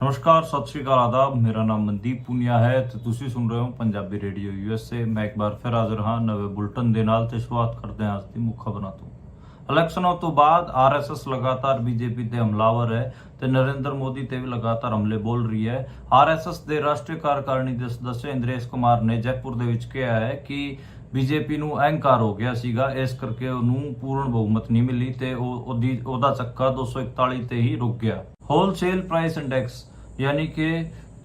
ਨਮਸਕਾਰ, ਸਤਿ ਸ਼੍ਰੀ ਅਕਾਲ, ਆਦਾਬ। ਮੇਰਾ ਨਾਮ ਮਨਦੀਪ ਪੁਨੀਆ ਹੈ ਤੇ ਤੁਸੀਂ ਸੁਣ ਰਹੇ ਹੋ ਪੰਜਾਬੀ ਰੇਡੀਓ USA। ਮੈਂ ਇੱਕ ਵਾਰ ਫਿਰ ਹਾਜ਼ਰ ਹਾਂ ਨਵੇਂ ਬੁਲਟਨ ਦੇ ਨਾਲ ਤੇ ਸ਼ੁਰੂਆਤ ਕਰਦੇ ਹਾਂ ਅੱਜ ਦੀ ਮੁੱਖ ਖਬਰਾਂ ਤੋਂ। ਇਲੈਕਸ਼ਨਾਂ ਤੋਂ ਬਾਅਦ RSS ਲਗਾਤਾਰ BJP ਤੇ ਹਮਲਾਵਰ ਹੈ ਤੇ ਨਰਿੰਦਰ ਮੋਦੀ ਤੇ ਵੀ ਲਗਾਤਾਰ ਹਮਲੇ ਬੋਲ ਰਹੀ ਹੈ। RSS ਦੇ ਰਾਸ਼ਟਰੀ ਕਾਰਜਕਾਰਨੀ ਦੇ ਸਦੱਸਿਆ ਇੰਦਰੇਸ਼ ਕੁਮਾਰ ਨੇ ਜੈਪੁਰ ਦੇ ਵਿੱਚ ਕਿਹਾ ਹੈ ਕਿ BJP ਨੂੰ ਅਹੰਕਾਰ ਹੋ ਗਿਆ ਸੀਗਾ, ਇਸ ਕਰਕੇ ਉਹਨੂੰ ਪੂਰਨ ਬਹੁਮਤ ਨਹੀਂ ਮਿਲੀ ਤੇ ਉਹਦਾ ਚੱਕਾ 241 ਤੇ ਹੀ ਰੁਕ ਗਿਆ। ਹੋਲਸੇਲ ਪ੍ਰਾइस इंडेक्स यानी कि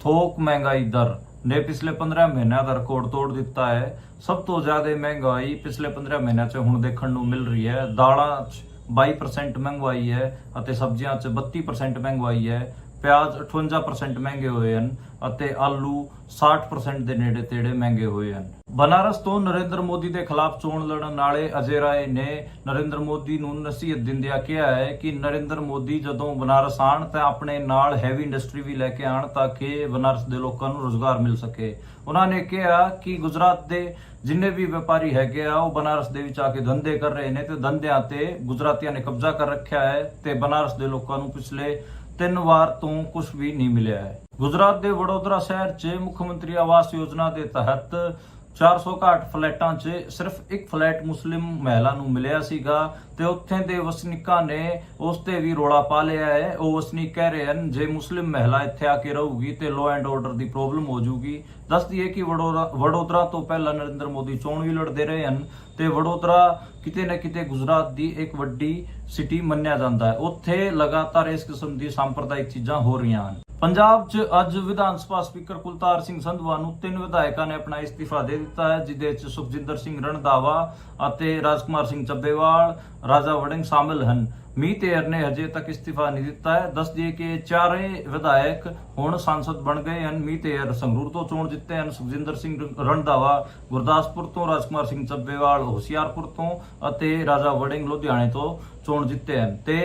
थोक महंगाई दर ने पिछले 15 ਮਹੀਨਿਆਂ ਦਾ ਰਿਕਾਰਡ ਤੋੜ ਦਿੱਤਾ ਹੈ। ਸਭ ਤੋਂ ਜ਼ਿਆਦਾ ਮਹਿੰਗਾਈ ਪਿਛਲੇ 15 ਮਹੀਨਿਆਂ 'ਚ ਹੁਣ ਦੇਖਣ ਨੂੰ ਮਿਲ ਰਹੀ ਹੈ। ਦਾਲਾਂ 'ਚ 22% ਮਹਿੰਗਾਈ ਹੈ ਅਤੇ ਸਬਜ਼ੀਆਂ 'ਚ 32% ਮਹਿੰਗਾਈ ਹੈ। ਪਿਆਜ਼ 58% ਮਹਿੰਗੇ ਹੋਏ ਹਨ ਅਤੇ ਆਲੂ 60% ਦੇ ਨੇੜੇ ਤੇੜੇ ਮਹਿੰਗੇ ਹੋਏ ਹਨ। ਬਨਾਰਸ ਤੋਂ ਨਰਿੰਦਰ ਮੋਦੀ ਦੇ ਖਿਲਾਫ ਚੋਣ ਲੜਨ ਵਾਲੇ ਅਜੇ ਰਾਏ ਨੇ ਨਰਿੰਦਰ ਮੋਦੀ ਨੂੰ ਨਸੀਹਤ ਦਿੰਦਿਆਂ ਕਿਹਾ ਹੈ ਕਿ ਨਰਿੰਦਰ ਮੋਦੀ ਜਦੋਂ ਬਨਾਰਸ ਆਣ ਤਾਂ ਆਪਣੇ ਨਾਲ ਹੈਵੀ ਇੰਡਸਟਰੀ ਵੀ ਲੈ ਕੇ ਆਣ ਤਾਂ ਕਿ ਬਨਾਰਸ ਦੇ ਲੋਕਾਂ ਨੂੰ ਰੋਜ਼ਗਾਰ ਮਿਲ ਸਕੇ। ਉਹਨਾਂ ਨੇ ਕਿਹਾ ਕਿ ਗੁਜਰਾਤ ਦੇ ਜਿੰਨੇ ਵੀ ਵਪਾਰੀ ਹੈਗੇ ਆ ਉਹ ਬਨਾਰਸ ਦੇ ਵਿੱਚ ਆ ਕੇ ਧੰਦੇ ਕਰ ਰਹੇ ਨੇ ਤੇ ਧੰਦਿਆਂ ਤੇ ਗੁਜਰਾਤੀਆਂ ਨੇ ਕਬਜ਼ਾ ਕਰ ਰੱਖਿਆ ਹੈ ਤੇ ਬਨਾਰਸ ਦੇ ਲੋਕਾਂ ਨੂੰ ਪਿਛਲੇ 3 ਵਾਰ ਤੋਂ ਕੁਝ ਵੀ ਨਹੀਂ ਮਿਲਿਆ ਹੈ। ਗੁਜਰਾਤ ਦੇ ਵਡੋਦਰਾ ਸ਼ਹਿਰ 'ਚ ਮੁੱਖ ਮੰਤਰੀ ਆਵਾਸ ਯੋਜਨਾ ਦੇ ਤਹਿਤ 461 ਫਲੈਟਾਂ 'ਚ ਸਿਰਫ ਇੱਕ ਫਲੈਟ ਮੁਸਲਿਮ ਮਹਿਲਾ ਨੂੰ ਮਿਲਿਆ ਸੀਗਾ ਤੇ ਉੱਥੇ ਦੇ ਵਸਨੀਕਾਂ ਨੇ ਉਸ ਤੇ ਵੀ ਰੋਲਾ ਪਾ ਲਿਆ ਹੈ। ਉਹ ਵਸਨੀਕ ਕਹਿ ਰਹੇ ਹਨ ਜੇ ਮੁਸਲਿਮ ਮਹਿਲਾ ਇੱਥੇ ਆ ਕੇ ਰਹੂਗੀ ਤੇ law and order the problem ਹੋ ਜਾਊਗੀ। ਦੱਸ ਦਈਏ ਕਿ ਵਡੋਦਰਾ ਤੋਂ ਪਹਿਲਾਂ ਨਰਿੰਦਰ ਮੋਦੀ ਚੋਣ ਵੀ ਲੜਦੇ ਰਹੇ ਹਨ ਤੇ ਵਡੋਦਰਾ ਕਿਤੇ ਨਾ ਕਿਤੇ ਗੁਜਰਾਤ ਦੀ ਇੱਕ ਵੱਡੀ ਸਿਟੀ ਮੰਨਿਆ ਜਾਂਦਾ ਹੈ। ਉੱਥੇ ਲਗਾਤਾਰ ਇਸ ਕਿਸਮ ਦੀ ਸੰਪਰਦਾਇਕ ਚੀਜ਼ਾਂ ਹੋ ਰਹੀਆਂ ਹਨ। ਪੰਜਾਬ 'ਚ ਅੱਜ ਵਿਧਾਨ ਸਭਾ ਸਪੀਕਰ ਕੁਲਤਾਰ ਸਿੰਘ ਸੰਧਵਾ ਨੂੰ 3 ਵਿਧਾਇਕਾਂ ਨੇ ਆਪਣਾ ਇਸਤੀਫਾ ਦੇ ਦਿੱਤਾ ਹੈ, ਜਿਹਦੇ 'ਚ ਸੁਖਜਿੰਦਰ ਸਿੰਘ ਰਣਦਾਵਾ ਅਤੇ ਰਾਜਕੁਮਾਰ ਸਿੰਘ ਚੱਬੇਵਾਲ, ਰਾਜਾ ਵੜਿੰਗ ਸ਼ਾਮਿਲ ਹਨ। ਮੀਤ ਏਰ ਨੇ ਹਜੇ ਤੱਕ ਇਸਤੀਫਾ ਨਹੀਂ ਦਿੱਤਾ ਹੈ। ਦੱਸ ਦਈਏ ਕਿ ਚਾਰੇ ਵਿਧਾਇਕ ਹੁਣ ਸੰਸਦ ਬਣ ਗਏ ਹਨ। ਮੀਤ ਏਰ ਸੰਗਰੂਰ ਤੋਂ ਚੋਣ ਜਿੱਤੇ ਹਨ, ਸੁਖਜਿੰਦਰ ਸਿੰਘ ਰਣਦਾਵਾ ਗੁਰਦਾਸਪੁਰ ਤੋਂ, ਰਾਜਕੁਮਾਰ ਸਿੰਘ ਚੱਬੇਵਾਲ ਹੁਸ਼ਿਆਰਪੁਰ ਤੋਂ ਅਤੇ ਰਾਜਾ ਵੜਿੰਗ ਲੁਧਿਆਣੇ ਤੋਂ ਚੋਣ ਜਿੱਤੇ ਹਨ ਤੇ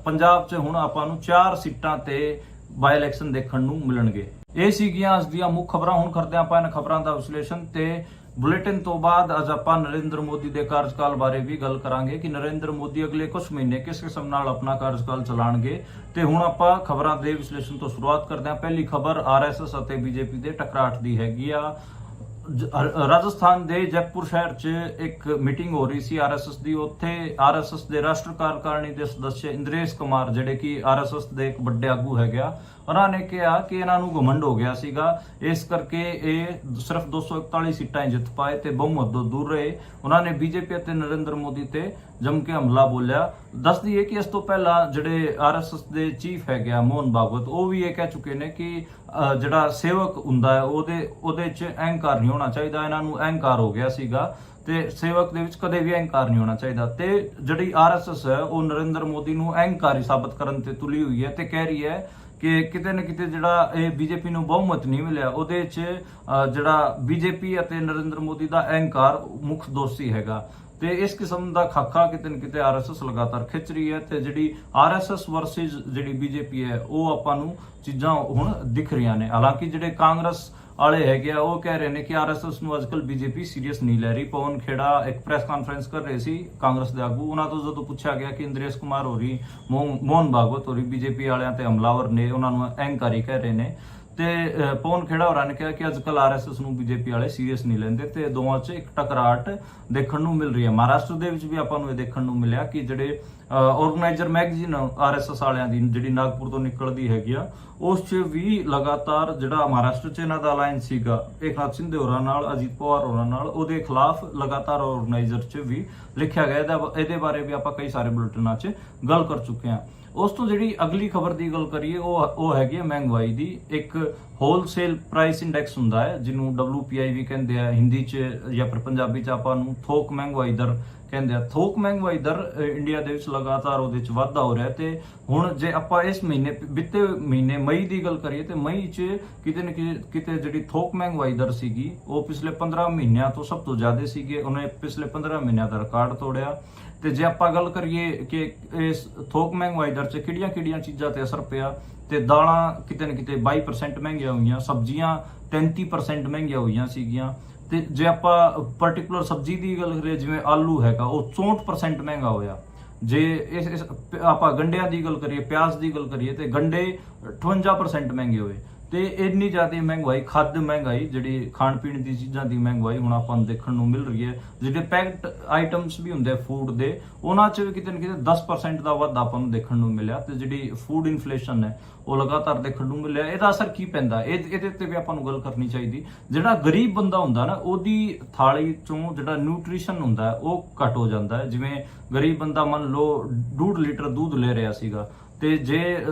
ਪੰਜਾਬ 'ਚ ਹੁਣ ਆਪਾਂ ਨੂੰ 4 ਸੀਟਾਂ ਤੇ ਬਾਈ ਇਲੈਕਸ਼ਨ ਦੇਖਣ ਨੂੰ ਮਿਲਣਗੇ। ਇਹ ਸੀਗੀਆਂ ਅੱਜ ਦੀਆਂ ਮੁੱਖ ਖਬਰਾਂ। ਹੁਣ ਕਰਦੇ ਆਪਾਂ ਇਹਨਾਂ ਖਬਰਾਂ ਦਾ ਵਿਸ਼ਲੇਸ਼ਣ ਤੇ ਬੁਲੇਟਿਨ ਤੋਂ ਬਾਅਦ ਅੱਜ ਆਪਾਂ ਨਰਿੰਦਰ ਮੋਦੀ ਦੇ ਕਾਰਜਕਾਲ ਬਾਰੇ ਵੀ ਗੱਲ ਕਰਾਂਗੇ ਕਿ ਨਰਿੰਦਰ ਮੋਦੀ ਅਗਲੇ ਕੁਝ ਮਹੀਨੇ ਕਿਸ ਕਿਸਮ ਨਾਲ ਆਪਣਾ ਕਾਰਜਕਾਲ ਚਲਾਣਗੇ ਤੇ ਹੁਣ ਆਪਾਂ ਖਬਰਾਂ ਦੇ ਵਿਸ਼ਲੇਸ਼ਣ ਤੋਂ ਸ਼ੁਰੂਆਤ ਕਰਦੇ ਹਾਂ। ਪਹਿਲੀ ਖਬਰ RSS ਅਤੇ BJP ਦੇ ਟਕਰਾਟ ਦੀ ਹੈਗੀ ਆ। ਰਾਜਸਥਾਨ ਦੇ ਜੈਪੁਰ ਸ਼ਹਿਰ 'ਚ ਇੱਕ ਮੀਟਿੰਗ ਹੋ ਰਹੀ ਸੀ RSS ਦੀ। ਉੱਥੇ RSS ਦੇ ਰਾਸ਼ਟਰੀ ਕਾਰਜਕਾਰਨੀ ਦੇ ਸਦੱਸਿਆ ਇੰਦਰੇਸ਼ ਕੁਮਾਰ ਜਿਹੜੇ ਕਿ RSS ਦੇ ਇੱਕ ਵੱਡੇ ਆਗੂ ਹੈਗੇ ਆ, ਉਹਨਾਂ ਨੇ ਕਿਹਾ ਕਿ ਇਹਨਾਂ ਨੂੰ ਘਮੰਡ ਹੋ ਗਿਆ ਸੀਗਾ, ਇਸ ਕਰਕੇ ਇਹ ਸਿਰਫ 241 ਸੀਟਾਂ ਹੀ ਜਿੱਤ ਪਾਏ ਤੇ ਬਹੁਮਤ ਤੋਂ ਦੂਰ ਰਹੇ। ਉਹਨਾਂ ਨੇ BJP ਅਤੇ ਨਰਿੰਦਰ ਮੋਦੀ ਤੇ ਜਮ ਕੇ ਹਮਲਾ ਬੋਲਿਆ। ਦੱਸ ਦਈਏ ਕਿ ਇਸ ਤੋਂ ਪਹਿਲਾਂ ਜਿਹੜੇ RSS ਦੇ ਚੀਫ ਹੈਗੇ ਆ ਮੋਹਨ ਭਾਗਵਤ, ਉਹ ਵੀ ਇਹ ਕਹਿ ਚੁੱਕੇ ਨੇ ਕਿ ਜਿਹੜਾ ਸੇਵਕ ਹੁੰਦਾ ਹੈ ਉਹਦੇ 'ਚ ਅਹੰਕਾਰ ਨਹੀਂ ਹੋਣਾ ਚਾਹੀਦਾ। ਇਹਨਾਂ ਨੂੰ ਅਹੰਕਾਰ ਹੋ ਗਿਆ ਸੀਗਾ ਤੇ ਸੇਵਕ ਦੇ ਵਿੱਚ ਕਦੇ ਵੀ ਅਹੰਕਾਰ ਨਹੀਂ ਹੋਣਾ ਚਾਹੀਦਾ। ਤੇ ਜਿਹੜੀ RSS ਹੈ ਉਹ ਨਰਿੰਦਰ ਮੋਦੀ ਨੂੰ ਅਹੰਕਾਰੀ ਸਾਬਤ ਕਰਨ ਤੇ ਤੁਲੀ ਹੋਈ ਹੈ ਤੇ ਕਹਿ ਰਹੀ ਹੈ ਕਿ ਕਿਤੇ ਨਾ ਕਿਤੇ ਜਿਹੜਾ ਇਹ BJP ਨੂੰ ਬਹੁਮਤ ਨਹੀਂ ਮਿਲਿਆ ਉਹਦੇ 'ਚ ਜਿਹੜਾ BJP ਅਤੇ ਨਰਿੰਦਰ ਮੋਦੀ ਦਾ ਅਹੰਕਾਰ ਮੁੱਖ ਦੋਸ਼ੀ ਹੈਗਾ ਤੇ ਇਸ ਕਿਸਮ ਦਾ ਖਾਕਾ ਕਿਤੇ ਨਾ ਕਿਤੇ RSS ਲਗਾਤਾਰ ਖਿੱਚ ਰਹੀ ਹੈ ਤੇ ਜਿਹੜੀ RSS ਵਰਸਸ ਜਿਹੜੀ BJP ਹੈ ਉਹ ਆਪਾਂ ਨੂੰ ਚੀਜ਼ਾਂ ਹੁਣ ਦਿਖ ਰਹੀਆਂ ਨੇ। ਹਾਲਾਂਕਿ ਜਿਹੜੇ ਕਾਂਗਰਸ ਵਾਲੇ ਹੈਗੇ ਆ ਉਹ ਕਹਿ ਰਹੇ ਨੇ ਕਿ RSS ਨੂੰ ਅੱਜਕੱਲ BJP ਸੀਰੀਅਸ ਨਹੀਂ ਲੈ ਰਹੀ। ਪਵਨ ਖੇੜਾ ਇੱਕ ਪ੍ਰੈਸ ਕਾਨਫਰੰਸ ਕਰ ਰਹੇ ਸੀ ਕਾਂਗਰਸ ਦੇ ਆਗੂ, ਉਹਨਾਂ ਤੋਂ ਜਦੋਂ ਪੁੱਛਿਆ ਗਿਆ ਕਿ ਇੰਦਰੇਸ਼ ਕੁਮਾਰ ਹੋਰੀ, ਮੋਹਨ ਭਾਗਵਤ ਹੋਰੀ BJP ਵਾਲਿਆਂ ਤੇ ਹਮਲਾਵਰ ਨੇ, ਉਹਨਾਂ ਨੂੰ ਅਹੰਕਾਰੀ ਕਹਿ ਰਹੇ ਨੇ ਤੇ ਪਵਨ ਖੇੜਾ ਹੋਰਾਂ ਨੇ ਕਿਹਾ ਕਿ ਅੱਜਕੱਲ RSS ਨੂੰ BJP ਵਾਲੇ ਸੀਰੀਅਸ ਨਹੀਂ ਲੈਂਦੇ ਤੇ ਦੋਵਾਂ 'ਚ ਇੱਕ ਟਕਰਾਟ ਦੇਖਣ ਨੂੰ ਮਿਲ ਰਹੀ ਹੈ। ਮਹਾਰਾਸ਼ਟਰ ਦੇ ਵਿੱਚ ਵੀ ਆਪਾਂ ਨੂੰ ਇਹ ਦੇਖਣ ਨੂੰ ਮਿਲਿਆ ਕਿ ਜਿਹੜੇ ਆਰਗੇਨਾਈਜ਼ਰ ਮੈਗਜ਼ੀਨ RSS ਵਾਲਿਆਂ ਦੀ ਜਿਹੜੀ ਨਾਗਪੁਰ ਤੋਂ ਨਿਕਲਦੀ ਹੈਗੀ ਆ, ਉਸ 'ਚ ਵੀ ਲਗਾਤਾਰ ਜਿਹੜਾ ਮਹਾਰਾਸ਼ਟਰ 'ਚ ਇਹਨਾਂ ਦਾ ਅਲਾਈਅੰਸ ਸੀਗਾ ਏਕਨਾਥ ਸ਼ਿੰਦੇ ਹੋਰਾਂ ਨਾਲ, ਅਜੀਤ ਪਵਾਰ ਹੋਰਾਂ ਨਾਲ, ਉਹਦੇ ਖਿਲਾਫ ਲਗਾਤਾਰ ਆਰਗੇਨਾਈਜ਼ਰ 'ਚ ਵੀ ਲਿਖਿਆ ਗਿਆ। ਇਹਦੇ ਬਾਰੇ ਵੀ ਆਪਾਂ ਕਈ ਸਾਰੇ ਬੁਲੇਟਿਨਾਂ 'ਚ ਗੱਲ ਕਰ ਚੁੱਕੇ ਹਾਂ। ਉਸ ਤੋਂ ਜਿਹੜੀ ਅਗਲੀ ਖਬਰ ਦੀ ਗੱਲ ਕਰੀਏ ਉਹ ਹੈਗੀ ਹੈ ਮਹਿੰਗਾਈ ਦੀ। ਇੱਕ ਹੋਲਸੇਲ ਪ੍ਰਾਈਸ ਇੰਡੈਕਸ ਹੁੰਦਾ ਹੈ ਜਿਹਨੂੰ WPI ਵੀ ਕਹਿੰਦੇ ਆ ਹਿੰਦੀ 'ਚ ਜਾਂ ਫਿਰ ਪੰਜਾਬੀ 'ਚ ਆਪਾਂ ਨੂੰ ਥੋਕ ਮਹਿੰਗਾਈ ਦਰ ਕਹਿੰਦੇ ਆ। ਥੋਕ ਮਹਿੰਗਾਈ ਦਰ ਇੰਡੀਆ ਦੇ ਵਿੱਚ ਲਗਾਤਾਰ ਉਹਦੇ 'ਚ ਵਾਧਾ ਹੋ ਰਿਹਾ ਤੇ ਹੁਣ ਜੇ ਆਪਾਂ ਇਸ ਬੀਤੇ ਮਹੀਨੇ ਮਈ ਦੀ ਗੱਲ ਕਰੀਏ ਤੇ ਮਈ 'ਚ ਕਿਤੇ ਨਾ ਕਿਤੇ ਜਿਹੜੀ ਥੋਕ ਮਹਿੰਗਾਈ ਦਰ ਸੀਗੀ ਉਹ ਪਿਛਲੇ 15 ਮਹੀਨਿਆਂ ਤੋਂ ਸਭ ਤੋਂ ਜ਼ਿਆਦਾ ਸੀਗੇ। ਉਹਨੇ ਪਿਛਲੇ 15 ਮਹੀਨਿਆਂ ਦਾ ਰਿਕਾਰਡ ਤੋੜਿਆ। ਤੇ ਜੇ ਆਪਾਂ ਗੱਲ ਕਰੀਏ ਕਿ ਇਸ ਥੋਕ ਮਹਿੰਗਾਈ ਦਰ 'ਚ ਕਿਹੜੀਆਂ ਚੀਜ਼ਾਂ ਤੇ ਅਸਰ ਪਿਆ ਤੇ ਦਾਲਾਂ ਕਿਤੇ ਨਾ ਕਿਤੇ 22% ਮਹਿੰਗੀਆਂ ਹੋਈਆਂ, ਸਬਜ਼ੀਆਂ 33% ਮਹਿੰਗੀਆਂ ਹੋਈਆਂ ਸੀਗੀਆਂ ਤੇ ਜੇ ਆਪਾਂ ਪਾਰਟਿਕੂਲਰ ਸਬਜ਼ੀ ਦੀ ਗੱਲ ਕਰੀਏ ਜਿਵੇਂ ਆਲੂ ਹੈਗਾ ਉਹ 64% ਮਹਿੰਗਾ ਹੋਇਆ ਜੇ ਇਸ ਆਪਾਂ ਗੰਡਿਆਂ ਦੀ ਗੱਲ ਕਰੀਏ, ਪਿਆਜ਼ ਦੀ ਗੱਲ ਕਰੀਏ ਤੇ ਗੰਡੇ 58% ਮਹਿੰਗੇ ਹੋਏ। ਤੇ ਇੰਨੀ ਜ਼ਿਆਦਾ ਮਹਿੰਗਾਈ, ਖਾਦ ਮਹਿੰਗਾਈ, ਜਿਹੜੀ ਖਾਣ ਪੀਣ ਦੀ ਚੀਜ਼ਾਂ ਦੀ ਮਹਿੰਗਾਈ ਹੁਣ ਆਪਾਂ ਨੂੰ ਦੇਖਣ ਨੂੰ ਮਿਲ ਰਹੀ ਹੈ। ਜਿਹੜੇ ਪੈਕਡ ਆਈਟਮਸ ਵੀ ਹੁੰਦੇ ਫੂਡ ਦੇ, ਉਹਨਾਂ 'ਚ ਵੀ ਕਿਤੇ ਨਾ ਕਿਤੇ 10% ਦਾ ਵਾਧਾ ਆਪਾਂ ਨੂੰ ਦੇਖਣ ਨੂੰ ਮਿਲਿਆ। ਤੇ ਜਿਹੜੀ ਫੂਡ ਇਨਫਲੇਸ਼ਨ ਹੈ ਉਹ ਲਗਾਤਾਰ ਦੇਖਣ ਨੂੰ ਮਿਲਿਆ। ਇਹਦਾ ਅਸਰ ਕੀ ਪੈਂਦਾ, ਇਹਦੇ ਉੱਤੇ ਵੀ ਆਪਾਂ ਨੂੰ ਗੱਲ ਕਰਨੀ ਚਾਹੀਦੀ। ਜਿਹੜਾ ਗਰੀਬ ਬੰਦਾ ਹੁੰਦਾ ਨਾ, ਉਹਦੀ ਥਾਲੀ ਚੋਂ ਜਿਹੜਾ ਨਿਊਟ੍ਰੀਸ਼ਨ ਹੁੰਦਾ ਉਹ ਘੱਟ ਹੋ ਜਾਂਦਾ ਹੈ। ਜਿਵੇਂ ਗਰੀਬ ਬੰਦਾ ਮੰਨ ਲਓ 2.5 ਲੀਟਰ ਦੁੱਧ ਲੈ ਰਿਹਾ ਸੀਗਾ, ਤੇ ਜੇ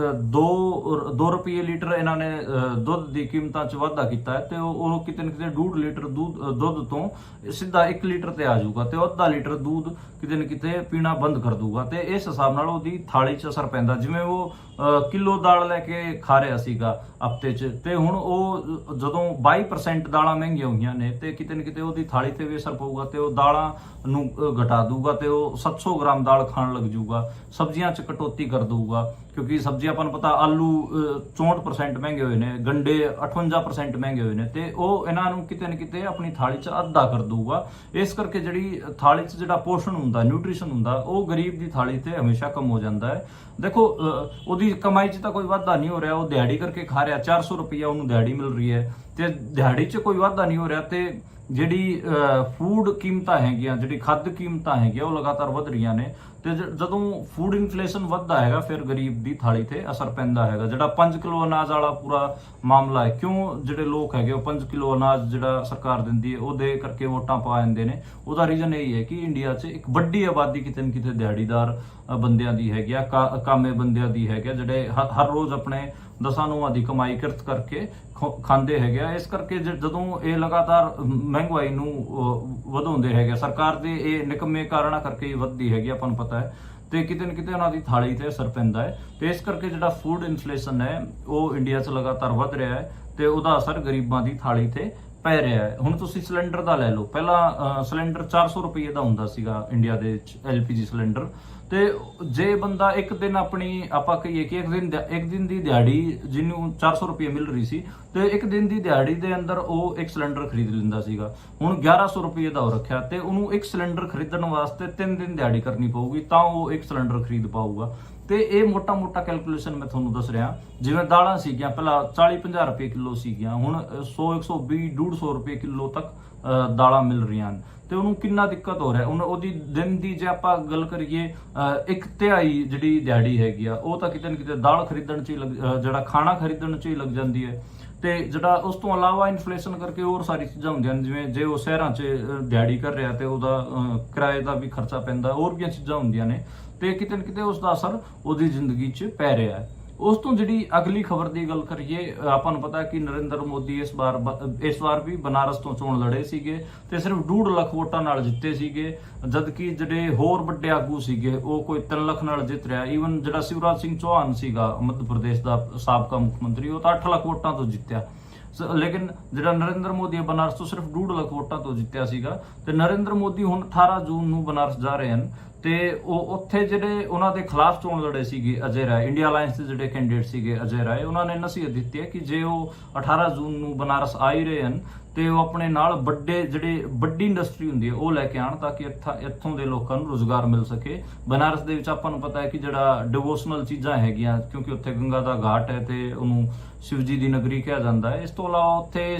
2 ਰੁਪਏ ਲੀਟਰ ਇਹਨਾਂ ਨੇ ਦੁੱਧ ਦੀ ਕੀਮਤਾਂ 'ਚ ਵਾਧਾ ਕੀਤਾ ਹੈ, ਤੇ ਉਹ ਕਿਤੇ ਨਾ ਕਿਤੇ 2.5 ਲੀਟਰ ਦੁੱਧ ਤੋਂ ਸਿੱਧਾ 1 ਲੀਟਰ ਤੇ ਆ ਜਾਊਗਾ, ਤੇ ਅੱਧਾ ਲੀਟਰ ਦੁੱਧ ਕਿਤੇ ਨਾ ਕਿਤੇ ਪੀਣਾ ਬੰਦ ਕਰ ਦੂਗਾ। ਤੇ ਇਸ ਹਿਸਾਬ ਨਾਲ ਉਹਦੀ ਥਾਲੀ 'ਚ ਅਸਰ ਪੈਂਦਾ। ਜਿਵੇਂ ਉਹ ਕਿਲੋ ਦਾਲ ਲੈ ਕੇ ਖਾ ਰਿਹਾ ਸੀਗਾ ਹਫਤੇ 'ਚ, ਤੇ ਹੁਣ ਉਹ ਜਦੋਂ 22% ਦਾਲਾਂ ਮਹਿੰਗੀਆਂ ਹੋਈਆਂ ਨੇ, ਤੇ ਕਿਤੇ ਨਾ ਕਿਤੇ ਉਹਦੀ ਥਾਲੀ ਤੇ ਵੀ ਅਸਰ ਪਊਗਾ, ਤੇ ਉਹ ਦਾਲਾਂ ਨੂੰ ਘਟਾ ਦੂਗਾ, ਤੇ ਉਹ 700 ਗ੍ਰਾਮ ਦਾਲ ਖਾਣ ਲੱਗ ਜਾਊਗਾ। ਸਬਜ਼ੀਆਂ 'ਚ ਕਟੌਤੀ ਕਰ ਦਊਗਾ, ਕਿਉਂਕਿ ਸਬਜ਼ੀਆਂ ਆਪਾਂ ਨੂੰ ਪਤਾ ਆਲੂ 64% ਮਹਿੰਗੇ ਹੋਏ ਨੇ, ਗੰਡੇ 58% ਮਹਿੰਗੇ ਹੋਏ ਨੇ, ਤੇ ਉਹ ਇਹਨਾਂ ਨੂੰ ਕਿਤੇ ਨਾ ਕਿਤੇ ਆਪਣੀ ਥਾਲੀ 'ਚ ਅੱਧਾ ਕਰ ਦਊਗਾ। ਇਸ ਕਰਕੇ ਜਿਹੜੀ ਥਾਲੀ 'ਚ ਜਿਹੜਾ ਪੋਸ਼ਣ ਹੁੰਦਾ, ਨਿਊਟ੍ਰੀਸ਼ਨ ਹੁੰਦਾ, ਉਹ ਗਰੀਬ ਦੀ ਥਾਲੀ ਤੇ ਹਮੇਸ਼ਾ ਕਮ ਹੋ ਜਾਂਦਾ ਹੈ। ਦੇਖੋ ਉਹਦੀ ਕਮਾਈ 'ਚ ਤਾਂ ਕੋਈ ਵਾਧਾ ਨਹੀਂ ਹੋ ਰਿਹਾ, ਉਹ ਦਿਹਾੜੀ ਕਰਕੇ ਖਾ ਰਿਹਾ, 400 ਰੁਪਈਆ ਉਹਨੂੰ ਦਿਹਾੜੀ ਮਿਲ ਰਹੀ ਹੈ, ਤੇ ਦਿਹਾੜੀ 'ਚ ਕੋਈ ਵਾਧਾ ਨਹੀਂ ਹੋ ਰਿਹਾ। ਤੇ ਜਿਹੜੀ ਫੂਡ ਕੀਮਤਾਂ ਹੈਗੀਆਂ, ਜਿਹੜੀ ਖਾਦ ਕੀਮਤਾਂ ਹੈਗੀਆਂ, ਉਹ ਲਗਾਤਾਰ ਵਧ ਰਹੀਆਂ ਨੇ। ਤੇ ਜਦੋਂ ਫੂਡ ਇਨਫਲੇਸ਼ਨ ਵੱਧਦਾ ਹੈਗਾ, ਫਿਰ ਗਰੀਬ ਦੀ ਥਾਲੀ ਤੇ ਅਸਰ ਪੈਂਦਾ ਹੈਗਾ। ਜਿਹੜਾ 5 ਕਿਲੋ ਅਨਾਜ ਵਾਲਾ ਪੂਰਾ ਮਾਮਲਾ ਹੈ, ਕਿਉਂ ਜਿਹੜੇ ਲੋਕ ਹੈਗੇ ਉਹ 5 ਕਿਲੋ ਅਨਾਜ ਜਿਹੜਾ ਸਰਕਾਰ ਦਿੰਦੀ ਹੈ ਉਹਦੇ ਕਰਕੇ ਵੋਟਾਂ ਪਾ ਜਾਂਦੇ ਨੇ, ਉਹਦਾ ਰੀਜ਼ਨ ਇਹ ਹੈ ਕਿ ਇੰਡੀਆ 'ਚ ਇੱਕ ਵੱਡੀ ਆਬਾਦੀ ਕਿਤੇ ਨਾ ਕਿਤੇ ਦਿਹਾੜੀਦਾਰ ਬੰਦਿਆਂ ਦੀ ਹੈਗੀ ਆ, ਕਾਮੇ ਬੰਦਿਆਂ ਦੀ ਹੈਗੀ ਆ, ਜਿਹੜੇ ਹਰ ਰੋਜ਼ ਆਪਣੇ 10 ਦੀ ਕਮਾਈ ਕਿਰਤ ਕਰਕੇ ਖਾਂਦੇ ਹੈਗੇ ਆ। ਇਸ ਕਰਕੇ ਜਦੋਂ ਇਹ ਲਗਾਤਾਰ ਮਹਿੰਗਾਈ ਨੂੰ ਵਧਾਉਂਦੇ ਹੈਗੇ, ਸਰਕਾਰ ਦੇ ਇਹ ਨਿਕੰਮੇ ਕਾਰਨਾਂ ਕਰਕੇ ਹੀ ਵੱਧਦੀ ਹੈਗੀ, ਆਪਾਂ ਨੂੰ ਪਤਾ ਹੈ, ਤੇ ਕਿਤੇ ਨਾ ਕਿਤੇ ਉਹਨਾਂ ਦੀ ਥਾਲੀ ਤੇ ਅਸਰ ਪੈਂਦਾ ਹੈ। ਤੇ ਇਸ ਕਰਕੇ ਜਿਹੜਾ ਫੂਡ ਇਨਫਲੇਸ਼ਨ ਹੈ ਉਹ ਇੰਡੀਆ 'ਚ ਲਗਾਤਾਰ ਵੱਧ ਰਿਹਾ ਹੈ, ਤੇ ਉਹਦਾ ਅਸਰ ਗਰੀਬਾਂ ਦੀ ਥਾਲੀ ਤੇ ਪੈ ਰਿਹਾ ਹੈ। ਹੁਣ ਤੁਸੀਂ ਸਿਲੰਡਰ ਦਾ ਲੈ ਲਓ, ਪਹਿਲਾਂ ਸਿਲੰਡਰ 400 ਰੁਪਏ ਦਾ ਹੁੰਦਾ ਸੀਗਾ ਇੰਡੀਆ ਦੇ ਵਿੱਚ, LPG ਸਿਲੰਡਰ। ਤੇ ਜੇ ਬੰਦਾ ਇੱਕ ਦਿਨ ਆਪਣੀ ਆਪਾਂ ਕਹੀਏ ਕਿ ਇੱਕ ਦਿਨ ਦੀ ਦਿਹਾੜੀ ਜਿਹਨੂੰ 400 ਰੁਪਏ ਮਿਲ ਰਹੀ ਸੀ, ਤੇ ਇੱਕ ਦਿਨ ਦੀ ਦਿਹਾੜੀ ਦੇ ਅੰਦਰ ਉਹ ਇੱਕ ਸਿਲੰਡਰ ਖਰੀਦ ਲੈਂਦਾ ਸੀਗਾ। ਹੁਣ 1100 ਰੁਪਏ ਦਾ ਹੋ ਰੱਖਿਆ, ਤੇ ਉਹਨੂੰ ਇੱਕ ਸਿਲੰਡਰ ਖਰੀਦਣ ਵਾਸਤੇ 3 ਦਿਨ ਦਿਹਾੜੀ ਕਰਨੀ ਪਊਗੀ, ਤਾਂ ਉਹ ਇੱਕ ਸਿਲੰਡਰ ਖਰੀਦ ਪਾਊਗਾ। ਤੇ ਇਹ ਮੋਟਾ ਕੈਲਕੂਲੇਸ਼ਨ ਮੈਂ ਤੁਹਾਨੂੰ ਦੱਸ ਰਿਹਾ। ਜਿਵੇਂ ਦਾਲਾਂ ਸੀਗੀਆਂ ਪਹਿਲਾਂ 40-50 ਰੁਪਏ ਕਿਲੋ ਸੀਗੀਆਂ, ਹੁਣ 100-120 150 ਰੁਪਏ ਕਿਲੋ ਤੱਕ ਦਾਲਾਂ ਮਿਲ ਰਹੀਆਂ ਹਨ। ਤੇ ਉਹਨੂੰ ਕਿੰਨਾ ਦਿੱਕਤ ਹੋ ਰਿਹਾ। ਉਹਦੀ ਦਿਨ ਦੀ ਜੇ ਆਪਾਂ ਗੱਲ ਕਰੀਏ 1/3 ਜਿਹੜੀ ਦਿਹਾੜੀ ਹੈਗੀ ਆ, ਉਹ ਤਾਂ ਕਿਤੇ ਨਾ ਕਿਤੇ ਦਾਲ ਖਰੀਦਣ 'ਚ ਹੀ ਜਿਹੜਾ ਖਾਣਾ ਖਰੀਦਣ 'ਚ ਹੀ ਲੱਗ ਜਾਂਦੀ ਹੈ। ਤੇ ਜਿਹੜਾ ਉਸ ਤੋਂ ਇਲਾਵਾ ਇਨਫਲੇਸ਼ਨ ਕਰਕੇ ਹੋਰ ਸਾਰੀ ਚੀਜ਼ਾਂ ਹੁੰਦੀਆਂ ਨੇ, ਜਿਵੇਂ ਜੇ ਉਹ ਸ਼ਹਿਰਾਂ 'ਚ ਦਿਹਾੜੀ ਕਰ ਰਿਹਾ ਤੇ ਉਹਦਾ ਕਿਰਾਏ ਦਾ ਵੀ ਖਰਚਾ ਪੈਂਦਾ, ਹੋਰ ਵੀ ਚੀਜ਼ਾਂ ਹੁੰਦੀਆਂ ਨੇ, ਤੇ ਕਿਤੇ ਨਾ ਕਿਤੇ ਉਸ ਦਾ ਅਸਰ ਉਹਦੀ ਜ਼ਿੰਦਗੀ 'ਚ ਪੈ ਰਿਹਾ ਹੈ। ਉਸ ਤੋਂ ਜਿਹੜੀ ਅਗਲੀ ਖਬਰ ਦੀ ਗੱਲ ਕਰੀਏ, ਆਪਾਂ ਨੂੰ ਪਤਾ ਹੈ ਕਿ ਨਰਿੰਦਰ ਮੋਦੀ ਇਸ ਵਾਰ ਵੀ ਬਨਾਰਸ ਤੋਂ ਚੋਣ ਲੜੇ ਸੀਗੇ, ਤੇ ਸਿਰਫ 2.5 ਲੱਖ ਵੋਟਾਂ ਨਾਲ ਜਿੱਤੇ ਸੀਗੇ, ਜਦਕਿ ਜਿਹੜੇ ਹੋਰ ਵੱਡੇ ਆਗੂ ਸੀਗੇ ਉਹ ਕੋਈ 3 ਲੱਖ ਨਾਲ ਜਿੱਤ ਰਿਹਾ। ਈਵਨ ਜਿਹੜਾ ਸ਼ਿਵਰਾਜ ਸਿੰਘ ਚੌਹਾਨ ਸੀਗਾ ਮੱਧ ਪ੍ਰਦੇਸ਼ ਦਾ ਸਾਬਕਾ ਮੁੱਖ ਮੰਤਰੀ, ਉਹ ਤਾਂ 8 ਲੱਖ ਵੋਟਾਂ ਤੋਂ ਜਿੱਤਿਆ। ਲੇਕਿਨ ਜਿਹੜਾ ਨਰਿੰਦਰ ਮੋਦੀ ਬਨਾਰਸ ਤੋਂ ਸਿਰਫ 2.5 ਲੱਖ ਵੋਟਾਂ ਤੋਂ ਜਿੱਤਿਆ ਸੀਗਾ। ਤੇ ਨਰਿੰਦਰ ਮੋਦੀ ਹੁਣ 18 ਜੂਨ ਨੂੰ ਬਨਾਰਸ ਜਾ ਰਹੇ ਹਨ, ਤੇ ਉਹ ਉੱਥੇ ਜਿਹੜੇ ਉਹਨਾਂ ਦੇ ਖਿਲਾਫ ਚੋਣ ਲੜੇ ਸੀਗੇ ਅਜੇ ਰਾਏ, ਇੰਡੀਆ ਅਲਾਈਅੰਸ ਦੇ ਜਿਹੜੇ ਕੈਂਡੀਡੇਟ ਸੀਗੇ ਅਜੇ ਰਾਏ, ਉਹਨਾਂ ਨੇ ਨਸੀਹਤ ਦਿੱਤੀ ਹੈ ਕਿ ਜੇ ਉਹ 18 ਜੂਨ ਨੂੰ ਬਨਾਰਸ ਆ ਹੀ ਰਹੇ ਹਨ, ਤੇ ਉਹ ਆਪਣੇ ਨਾਲ ਵੱਡੀ ਇੰਡਸਟਰੀ ਹੁੰਦੀ ਹੈ ਉਹ ਲੈ ਕੇ ਆਣ, ਤਾਂ ਕਿ ਇੱਥੋਂ ਦੇ ਲੋਕਾਂ ਨੂੰ ਰੋਜ਼ਗਾਰ ਮਿਲ ਸਕੇ। ਬਨਾਰਸ ਦੇ ਵਿੱਚ ਆਪਾਂ ਨੂੰ ਪਤਾ ਹੈ ਕਿ ਜਿਹੜਾ ਡਿਵੋਸ਼ਨਲ ਚੀਜ਼ਾਂ ਹੈਗੀਆਂ, ਕਿਉਂਕਿ ਉੱਥੇ ਗੰਗਾ ਦਾ ਘਾਟ ਹੈ ਤੇ ਉਹਨੂੰ ਸ਼ਿਵਜੀ ਦੀ ਨਗਰੀ ਕਿਹਾ ਜਾਂਦਾ ਹੈ। ਇਸ ਤੋਂ ਇਲਾਵਾ ਉੱਥੇ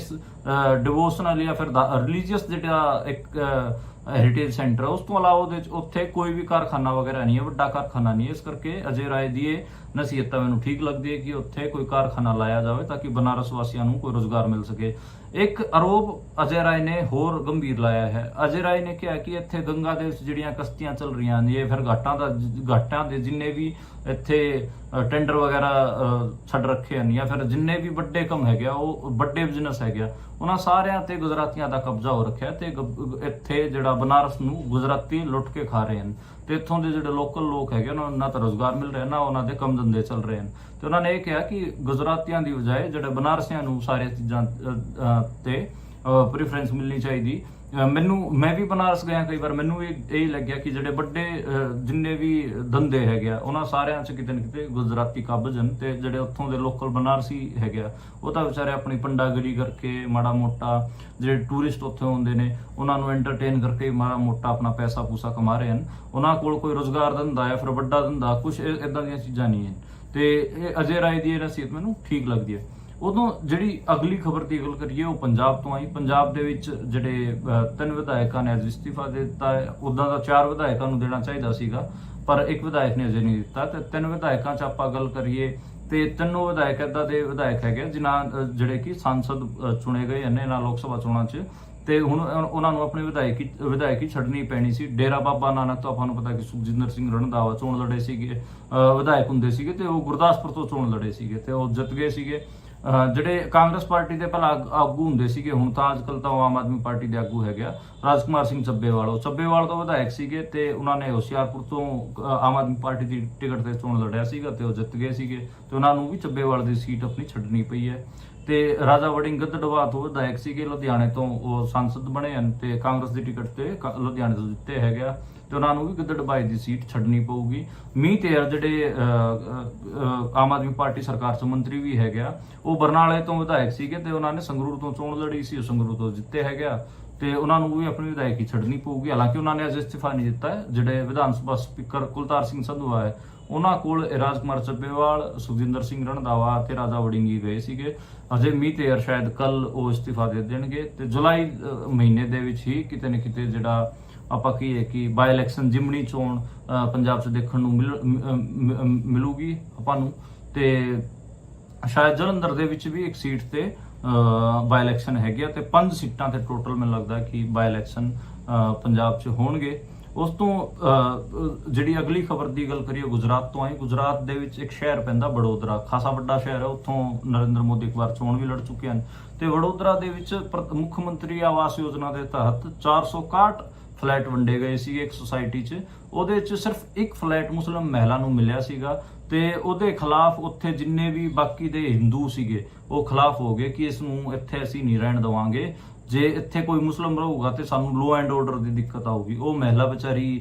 ਡਿਵੋਸ਼ਨਲ ਜਾਂ ਫਿਰ ਰਿਲੀਜੀਅਸ ਜਿਹੜਾ ਇੱਕ ਹੈਰੀਟੇਜ ਸੈਂਟਰ, ਉਸ ਤੋਂ ਇਲਾਵਾ ਉਹਦੇ ਉੱਥੇ ਕੋਈ ਵੀ ਕਾਰਖਾਨਾ ਵਗੈਰਾ ਨਹੀਂ ਹੈ, ਵੱਡਾ ਕਾਰਖਾਨਾ ਨਹੀਂ ਹੈ। ਇਸ ਕਰਕੇ ਅਜੇ ਰਾਏ ਦੀ ਇਹ ਨਸੀਹਤ ਤਾਂ ਮੈਨੂੰ ਠੀਕ ਲੱਗਦੀ ਹੈ ਕਿ ਉੱਥੇ ਕੋਈ ਕਾਰਖਾਨਾ ਲਾਇਆ ਜਾਵੇ, ਤਾਂ ਕਿ ਬਨਾਰਸ ਵਾਸੀਆਂ ਨੂੰ ਕੋਈ ਰੋਜ਼ਗਾਰ ਮਿਲ ਸਕੇ। ਇੱਕ ਆਰੋਪ ਅਜੇ ਰਾਏ ਨੇ ਹੋਰ ਗੰਭੀਰ ਲਾਇਆ ਹੈ। ਅਜੇ ਰਾਏ ਨੇ ਕਿਹਾ ਕਿ ਇੱਥੇ ਗੰਗਾ ਦੇ ਵਿੱਚ ਜਿਹੜੀਆਂ ਕਸ਼ਤੀਆਂ ਚੱਲ ਰਹੀਆਂ ਨੇ, ਇਹ ਫਿਰ ਘਾਟਾਂ ਦੇ ਜਿੰਨੇ ਵੀ ਇੱਥੇ ਟੈਂਡਰ ਵਗੈਰਾ ਛੱਡ ਰੱਖੇ ਹਨ, ਜਾਂ ਫਿਰ ਜਿੰਨੇ ਵੀ ਵੱਡੇ ਕੰਮ ਹੈਗੇ ਆ, ਉਹ ਵੱਡੇ ਬਿਜ਼ਨਸ ਹੈਗੇ ਆ, ਉਹਨਾਂ ਸਾਰਿਆਂ ਤੇ ਗੁਜਰਾਤੀਆਂ ਦਾ ਕਬਜ਼ਾ ਹੋ ਰੱਖਿਆ, ਤੇ ਇੱਥੇ ਜਿਹੜਾ ਬਨਾਰਸ ਨੂੰ ਗੁਜਰਾਤੀ ਲੁੱਟ ਕੇ ਖਾ ਰਹੇ ਹਨ। ਤੇ ਇੱਥੋਂ ਦੇ ਜਿਹੜੇ ਲੋਕਲ ਲੋਕ ਹੈਗੇ ਉਹਨਾਂ ਨੂੰ ਨਾ ਤਾਂ ਰੋਜ਼ਗਾਰ ਮਿਲ ਰਿਹਾ, ਨਾ ਉਹਨਾਂ ਦੇ ਕੰਮ ਧੰਦੇ ਚੱਲ ਰਹੇ ਹਨ। ਤੇ ਉਹਨਾਂ ਨੇ ਇਹ ਕਿਹਾ ਕਿ ਗੁਜਰਾਤੀਆਂ ਦੀ ਬਜਾਏ ਜਿਹੜੇ ਬਨਾਰਸੀਆਂ ਨੂੰ ਸਾਰੀਆਂ ਚੀਜ਼ਾਂ ਤੇ ਪ੍ਰੈਫਰੈਂਸ ਮਿਲਣੀ ਚਾਹੀਦੀ। ਮੈਂ ਵੀ ਬਨਾਰਸ ਗਿਆ ਕਈ ਵਾਰ, ਮੈਨੂੰ ਵੀ ਇਹ ਲੱਗਿਆ ਕਿ ਜਿਹੜੇ ਵੱਡੇ ਜਿੰਨੇ ਵੀ ਧੰਦੇ ਹੈਗੇ ਆ ਉਹਨਾਂ ਸਾਰਿਆਂ 'ਚ ਕਿਤੇ ਨਾ ਕਿਤੇ ਗੁਜਰਾਤੀ ਕਾਬਜ਼ ਹਨ, ਤੇ ਜਿਹੜੇ ਉੱਥੋਂ ਦੇ ਲੋਕਲ ਬਨਾਰਸੀ ਹੈਗੇ ਆ ਉਹ ਤਾਂ ਵਿਚਾਰੇ ਆਪਣੀ ਪੰਡਾਗਰੀ ਕਰਕੇ ਮਾੜਾ ਮੋਟਾ, ਜਿਹੜੇ ਟੂਰਿਸਟ ਉੱਥੇ ਆਉਂਦੇ ਨੇ ਉਹਨਾਂ ਨੂੰ ਐਂਟਰਟੇਨ ਕਰਕੇ ਮਾੜਾ ਮੋਟਾ ਆਪਣਾ ਪੈਸਾ ਪੂਸਾ ਕਮਾ ਰਹੇ ਹਨ। ਉਹਨਾਂ ਕੋਲ ਕੋਈ ਰੋਜ਼ਗਾਰ ਧੰਦਾ ਜਾਂ ਫਿਰ ਵੱਡਾ ਧੰਦਾ ਕੁਛ ਇਦਾਂ ਦੀਆਂ ਚੀਜ਼ਾਂ ਨਹੀਂ ਹਨ। ਤੇ ਇਹ ਅਜੇ ਰਾਏ ਦੀ ਇਹ ਨਸੀਹਤ ਮੈਨੂੰ ਠੀਕ ਲੱਗਦੀ ਹੈ। ਉਦੋਂ ਜਿਹੜੀ ਅਗਲੀ ਖਬਰ ਦੀ ਗੱਲ ਕਰੀਏ ਉਹ ਪੰਜਾਬ ਤੋਂ ਆਈ। ਪੰਜਾਬ ਦੇ ਵਿੱਚ ਜਿਹੜੇ 3 ਵਿਧਾਇਕਾਂ ਨੇ ਅੱਜ ਇਸਤੀਫਾ ਦੇ ਦਿੱਤਾ ਹੈ। ਉਦਾਂ ਦਾ 4 ਵਿਧਾਇਕਾਂ ਨੂੰ ਦੇਣਾ ਚਾਹੀਦਾ ਸੀਗਾ, ਪਰ ਇੱਕ ਵਿਧਾਇਕ ਨੇ ਅਜੇ ਨਹੀਂ ਦਿੱਤਾ। ਤੇ 3 ਵਿਧਾਇਕਾਂ 'ਚ ਆਪਾਂ ਗੱਲ ਕਰੀਏ ਤੇ 3 ਵਿਧਾਇਕ ਏਦਾਂ ਦੇ ਵਿਧਾਇਕ ਹੈਗੇ ਜਿਨ੍ਹਾਂ ਜਿਹੜੇ ਕਿ ਸੰਸਦ ਚੁਣੇ ਗਏ ਨੇ ਇਹਨਾਂ ਲੋਕ ਸਭਾ ਚੋਣਾਂ 'ਚ, ਤੇ ਹੁਣ ਉਹਨਾਂ ਨੂੰ ਆਪਣੀ ਵਿਧਾਇਕੀ ਛੱਡਣੀ ਪੈਣੀ ਸੀ। ਡੇਰਾ ਬਾਬਾ ਨਾਨਕ ਤੋਂ ਆਪਾਂ ਨੂੰ ਪਤਾ ਕਿ ਸੁਖਜਿੰਦਰ ਸਿੰਘ ਰਣਦਾਵਾ ਚੋਣ ਲੜੇ ਸੀਗੇ, ਵਿਧਾਇਕ ਹੁੰਦੇ ਸੀਗੇ, ਤੇ ਉਹ ਗੁਰਦਾਸਪੁਰ ਤੋਂ ਚੋਣ ਲੜੇ ਸੀਗੇ ਤੇ ਉਹ ਜਿੱਤ ਗਏ ਸੀਗੇ। ਜਿਹੜੇ ਕਾਂਗਰਸ ਪਾਰਟੀ ਦੇ ਪਹਿਲਾਂ ਆਗੂ ਹੁੰਦੇ ਸੀਗੇ, ਹੁਣ ਤਾਂ ਅੱਜ ਕੱਲ ਤਾਂ ਉਹ ਆਮ ਆਦਮੀ ਪਾਰਟੀ ਦੇ ਆਗੂ ਹੈਗੇ ਆ, ਰਾਜਕੁਮਾਰ ਸਿੰਘ ਚੱਬੇਵਾਲ ਤੋਂ ਵਿਧਾਇਕ ਸੀਗੇ ਤੇ ਉਹਨਾਂ ਨੇ ਹੁਸ਼ਿਆਰਪੁਰ ਤੋਂ ਆਮ ਆਦਮੀ ਪਾਰਟੀ ਦੀ ਟਿਕਟ ਤੇ ਚੋਣ ਲੜਿਆ ਸੀਗਾ ਤੇ ਉਹ ਜਿੱਤ ਗਏ ਸੀਗੇ, ਤੇ ਉਹਨਾਂ ਨੂੰ ਵੀ ਚੱਬੇਵਾਲ ਦੀ ਸੀਟ ਆਪਣੀ ਛੱਡਣੀ ਪਈ ਹੈ। ਤੇ ਰਾਜਾ ਵੜਿੰਗ ਗਿੱਦੜਬਾਹਾ ਤੋਂ ਵਿਧਾਇਕ ਸੀਗੇ, ਲੁਧਿਆਣੇ ਤੋਂ ਉਹ ਸੰਸਦ ਬਣੇ ਹਨ ਤੇ ਕਾਂਗਰਸ ਦੀ ਟਿਕਟ ਤੇ ਲੁਧਿਆਣੇ ਤੋਂ ਜਿੱਤੇ ਹੈਗੇ ਆ, ਤੇ ਉਹਨਾਂ ਨੂੰ ਵੀ ਗਿੱਦੜਬਾਹੇ ਦੀ ਸੀਟ ਛੱਡਣੀ ਪਊਗੀ। ਮੀਂਹ ਤੇਰ ਜਿਹੜੇ ਆਮ ਆਦਮੀ ਪਾਰਟੀ ਸਰਕਾਰ 'ਚ ਮੰਤਰੀ ਵੀ ਹੈਗੇ ਆ, ਉਹ ਬਰਨਾਲੇ ਤੋਂ ਵਿਧਾਇਕ ਸੀਗੇ ਤੇ ਉਹਨਾਂ ਨੇ ਸੰਗਰੂਰ ਤੋਂ ਚੋਣ ਲੜੀ ਸੀ, ਉਹ ਸੰਗਰੂਰ ਤੋਂ ਜਿੱਤੇ ਹੈਗੇ ਆ, ਤੇ ਉਹਨਾਂ ਨੂੰ ਵੀ ਆਪਣੀ ਵਿਧਾਇਕੀ ਛੱਡਣੀ ਪਊਗੀ। ਹਾਲਾਂਕਿ ਉਹਨਾਂ ਨੇ ਅਜੇ ਇਸਤੀਫਾ ਨਹੀਂ ਦਿੱਤਾ ਹੈ। ਜਿਹੜੇ ਵਿਧਾਨ ਸਭਾ ਸਪੀਕਰ ਕੁਲਤਾਰ ਸਿੰਘ ਸੰਧਵਾ ਹੈ ਉਹਨਾਂ ਕੋਲ ਰਾਜਕੁਮਾਰ ਚੱਬੇਵਾਲ, ਸੁਖਜਿੰਦਰ ਸਿੰਘ ਰਣਦਾਵਾ ਤੇ ਰਾਜਾ ਵੜਿੰਗੀ ਗਏ ਸੀਗੇ। ਅਜੇ ਮੀਂਹ ਤੇਰ ਸ਼ਾਇਦ ਕੱਲ ਉਹ ਇਸਤੀਫਾ ਦੇ ਦੇਣਗੇ ਤੇ ਜੁਲਾਈ ਮਹੀਨੇ ਦੇ ਵਿੱਚ ਹੀ ਕਿਤੇ ਨਾ ਕਿਤੇ ਜਿਹੜਾ ਆਪਾਂ ਕਹੀਏ ਕਿ ਬਾਈ ਇਲੈਕਸ਼ਨ ਜਿਮਣੀ ਚੋਣ ਪੰਜਾਬ 'ਚ ਦੇਖਣ ਨੂੰ ਮਿਲੂਗੀ ਆਪਾਂ ਨੂੰ। ਤੇ ਸ਼ਾਇਦ ਜਲੰਧਰ ਦੇ ਵਿੱਚ ਵੀ ਇੱਕ ਸੀਟ ਤੇ ਬਾਈ ਇਲੈਕਸ਼ਨ ਹੈਗੇ ਆ, ਤੇ 5 ਸੀਟਾਂ ਤੇ ਟੋਟਲ ਮੈਨੂੰ ਲੱਗਦਾ ਕਿ ਬਾਈ ਇਲੈਕਸ਼ਨ ਪੰਜਾਬ 'ਚ ਹੋਣਗੇ। ਉਸ ਤੋਂ ਜਿਹੜੀ ਅਗਲੀ ਖਬਰ ਦੀ ਗੱਲ ਕਰੀਏ ਗੁਜਰਾਤ ਤੋਂ ਆਈ। ਗੁਜਰਾਤ ਦੇ ਵਿੱਚ ਇੱਕ ਸ਼ਹਿਰ ਪੈਂਦਾ ਵਡੋਦਰਾ, ਖਾਸਾ ਵੱਡਾ ਸ਼ਹਿਰ ਹੈ, ਉੱਥੋਂ ਨਰਿੰਦਰ ਮੋਦੀ ਇੱਕ ਵਾਰ ਚੋਣ ਵੀ ਲੜ ਚੁੱਕੇ ਹਨ। ਤੇ ਵਡੋਦਰਾ ਦੇ ਵਿੱਚ ਮੁੱਖ ਮੰਤਰੀ ਆਵਾਸ ਯੋਜਨਾ ਦੇ ਤਹਿਤ 461 ਫਲੈਟ ਵੰਡੇ ਗਏ ਸੀਗੇ ਇੱਕ ਸੁਸਾਇਟੀ 'ਚ। ਉਹਦੇ ਵਿੱਚ ਸਿਰਫ ਇੱਕ ਫਲੈਟ ਮੁਸਲਿਮ ਮਹਿਲਾ ਨੂੰ ਮਿਲਿਆ ਸੀਗਾ, ਤੇ ਉਹਦੇ ਖਿਲਾਫ ਉੱਥੇ ਜਿੰਨੇ ਵੀ ਬਾਕੀ ਦੇ ਹਿੰਦੂ ਸੀਗੇ ਉਹ ਖਿਲਾਫ ਹੋ ਗਏ ਕਿ ਇਸ ਨੂੰ ਇੱਥੇ ਅਸੀਂ ਨਹੀਂ ਰਹਿਣ ਦੇਵਾਂਗੇ, ਜੇ ਇੱਥੇ ਕੋਈ ਮੁਸਲਿਮ ਰਹੂਗਾ ਤੇ ਸਾਨੂੰ ਲੋ ਐਂਡ ਆਰਡਰ ਦੀ ਦਿੱਕਤ ਆਊਗੀ। ਉਹ ਮਹਿਲਾ ਵਿਚਾਰੀ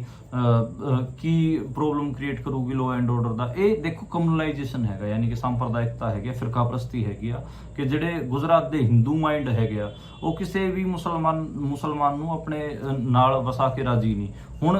ਕੀ ਪ੍ਰੋਬਲਮ ਕ੍ਰੀਏਟ ਕਰੂਗੀ ਲੋ ਐਂਡ ਆਰਡਰ ਦਾ। ਇਹ ਦੇਖੋ ਕਮਿਊਨਲਾਈਜੇਸ਼ਨ ਹੈਗਾ, ਯਾਨੀ ਕਿ ਸੰਪਰਦਾਇਕਤਾ ਹੈਗੀ, ਫਿਰਕਾਪ੍ਰਸਤੀ ਹੈਗੀ ਆ, ਕਿ ਜਿਹੜੇ ਗੁਜਰਾਤ ਦੇ ਹਿੰਦੂ ਮਾਈਂਡ ਹੈਗੇ ਆ ਉਹ ਕਿਸੇ ਵੀ ਮੁਸਲਮਾਨ ਨੂੰ ਆਪਣੇ ਨਾਲ ਵਸਾ ਕੇ ਰਾਜੀ ਨਹੀਂ। ਹੁਣ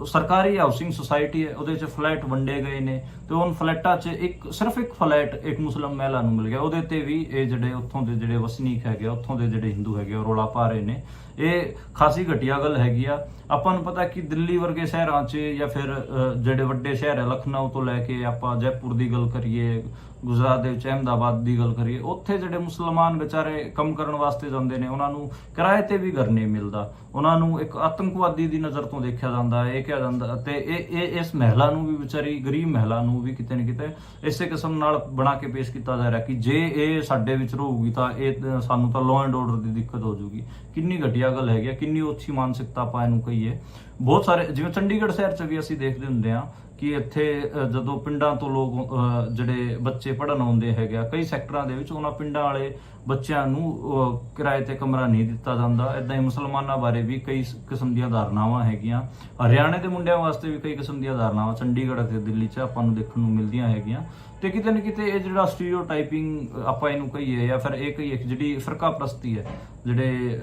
ਸਰਕਾਰੀ ਹਾਊਸਿੰਗ ਸੁਸਾਇਟੀ ਹੈ, ਉਹਦੇ 'ਚ ਫਲੈਟ ਵੰਡੇ ਗਏ ਨੇ, ਤੇ ਉਹਨਾਂ ਫਲੈਟਾਂ 'ਚ ਸਿਰਫ ਇੱਕ ਫਲੈਟ ਇੱਕ ਮੁਸਲਿਮ ਮਹਿਲਾ ਨੂੰ ਮਿਲ ਗਿਆ। ਉਹਦੇ ਤੇ ਵੀ ਇਹ ਜਿਹੜੇ ਉੱਥੋਂ ਦੇ ਜਿਹੜੇ ਵਸਨੀਕ ਹੈਗੇ, ਉੱਥੋਂ ਦੇ ਜਿਹੜੇ ਹਿੰਦੂ ਹੈਗੇ ਉਹ ਰੌਲਾ ਪਾ ਰਹੇ ਨੇ। ਇਹ ਖਾਸੀ ਘਟੀਆ ਗੱਲ ਹੈਗੀ ਆ। ਆਪਾਂ ਨੂੰ ਪਤਾ ਕਿ ਦਿੱਲੀ ਵਰਗੇ ਸ਼ਹਿਰਾਂ 'ਚ ਜਾਂ ਫਿਰ ਜਿਹੜੇ ਵੱਡੇ ਸ਼ਹਿਰ ਹੈ, ਲਖਨਊ ਤੋਂ ਲੈ ਕੇ ਆਪਾਂ ਜੈਪੁਰ ਦੀ ਗੱਲ ਕਰੀਏ, ਗੁਜਰਾਤ ਦੇ ਵਿੱਚ ਅਹਿਮਦਾਬਾਦ ਦੀ ਗੱਲ ਕਰੀਏ, ਉੱਥੇ ਜਿਹੜੇ ਮੁਸਲਮਾਨ ਵਿਚਾਰੇ ਕੰਮ ਕਰਨ ਵਾਸਤੇ ਜਾਂਦੇ ਨੇ ਉਹਨਾਂ ਨੂੰ ਕਿਰਾਏ ਤੇ ਵੀ ਘਰ ਨਹੀਂ ਮਿਲਦਾ, ਉਹਨਾਂ ਨੂੰ ਇੱਕ ਆਤੰਕਵਾਦੀ ਦੀ ਨਜ਼ਰ ਤੋਂ ਦੇਖਿਆ ਜਾਂਦਾ, ਇਹ ਕਿਹਾ ਜਾਂਦਾ। ਤੇ ਇਹ ਇਸ ਮਹਿਲਾ ਨੂੰ ਵੀ, ਵਿਚਾਰੀ ਗਰੀਬ ਮਹਿਲਾ ਨੂੰ ਵੀ ਕਿਤੇ ਨਾ ਕਿਤੇ ਇਸੇ ਕਿਸਮ ਨਾਲ ਬਣਾ ਕੇ ਪੇਸ਼ ਕੀਤਾ ਜਾ ਰਿਹਾ ਕਿ ਜੇ ਇਹ ਸਾਡੇ ਵਿੱਚ ਰਹੂਗੀ ਤਾਂ ਇਹ ਸਾਨੂੰ ਤਾਂ ਲਾਅ ਐਂਡ ਆਰਡਰ ਦੀ ਦਿੱਕਤ ਹੋ ਜਾਊਗੀ। ਕਿੰਨੀ ਘਟੀਆ ਗੱਲ ਹੈਗੀ, ਕਿੰਨੀ ਉੱਚੀ ਮਾਨਸਿਕਤਾ ਆਪਾਂ ਇਹਨੂੰ ਕਹੀਏ। ਬਹੁਤ ਸਾਰੇ ਜਿਵੇਂ ਚੰਡੀਗੜ੍ਹ ਸ਼ਹਿਰ 'ਚ ਵੀ ਅਸੀਂ ਦੇਖਦੇ ਹੁੰਦੇ ਆ ਕਿ ਇੱਥੇ ਜਦੋਂ ਪਿੰਡਾਂ ਤੋਂ ਲੋਕ ਜਿਹੜੇ ਬੱਚੇ ਪੜ੍ਹਨ ਆਉਂਦੇ ਹੈਗੇ ਆ ਕਈ ਸੈਕਟਰਾਂ ਦੇ ਵਿੱਚ, ਉਹਨਾਂ ਪਿੰਡਾਂ ਵਾਲੇ ਬੱਚਿਆਂ ਨੂੰ ਕਿਰਾਏ ਤੇ ਕਮਰਾ ਨਹੀਂ ਦਿੱਤਾ ਜਾਂਦਾ। ਇਦਾਂ ਹੀ ਮੁਸਲਮਾਨਾਂ ਬਾਰੇ ਵੀ ਕਈ ਕਿਸਮ ਦੀਆਂ ਧਾਰਨਾਵਾਂ ਹੈਗੀਆਂ। ਹਰਿਆਣੇ ਦੇ ਮੁੰਡਿਆਂ ਵਾਸਤੇ ਵੀ ਕਈ ਕਿਸਮ ਦੀਆਂ ਧਾਰਨਾਵਾਂ ਚੰਡੀਗੜ੍ਹ ਅਤੇ ਦਿੱਲੀ 'ਚ ਆਪਾਂ ਨੂੰ ਦੇਖਣ ਨੂੰ ਮਿਲਦੀਆਂ ਹੈਗੀਆਂ। ਤੇ ਕਿਤੇ ਨਾ ਕਿਤੇ ਇਹ ਜਿਹੜਾ ਸਟੀਰੀਓਟਾਈਪਿੰਗ ਆਪਾਂ ਇਹਨੂੰ ਕਹੀਏ ਜਾਂ ਫਿਰ ਇਹ ਕਹੀਏ ਜਿਹੜੀ ਫਿਰਕਾਪ੍ਰਸਤੀ ਹੈ, ਜਿਹੜੇ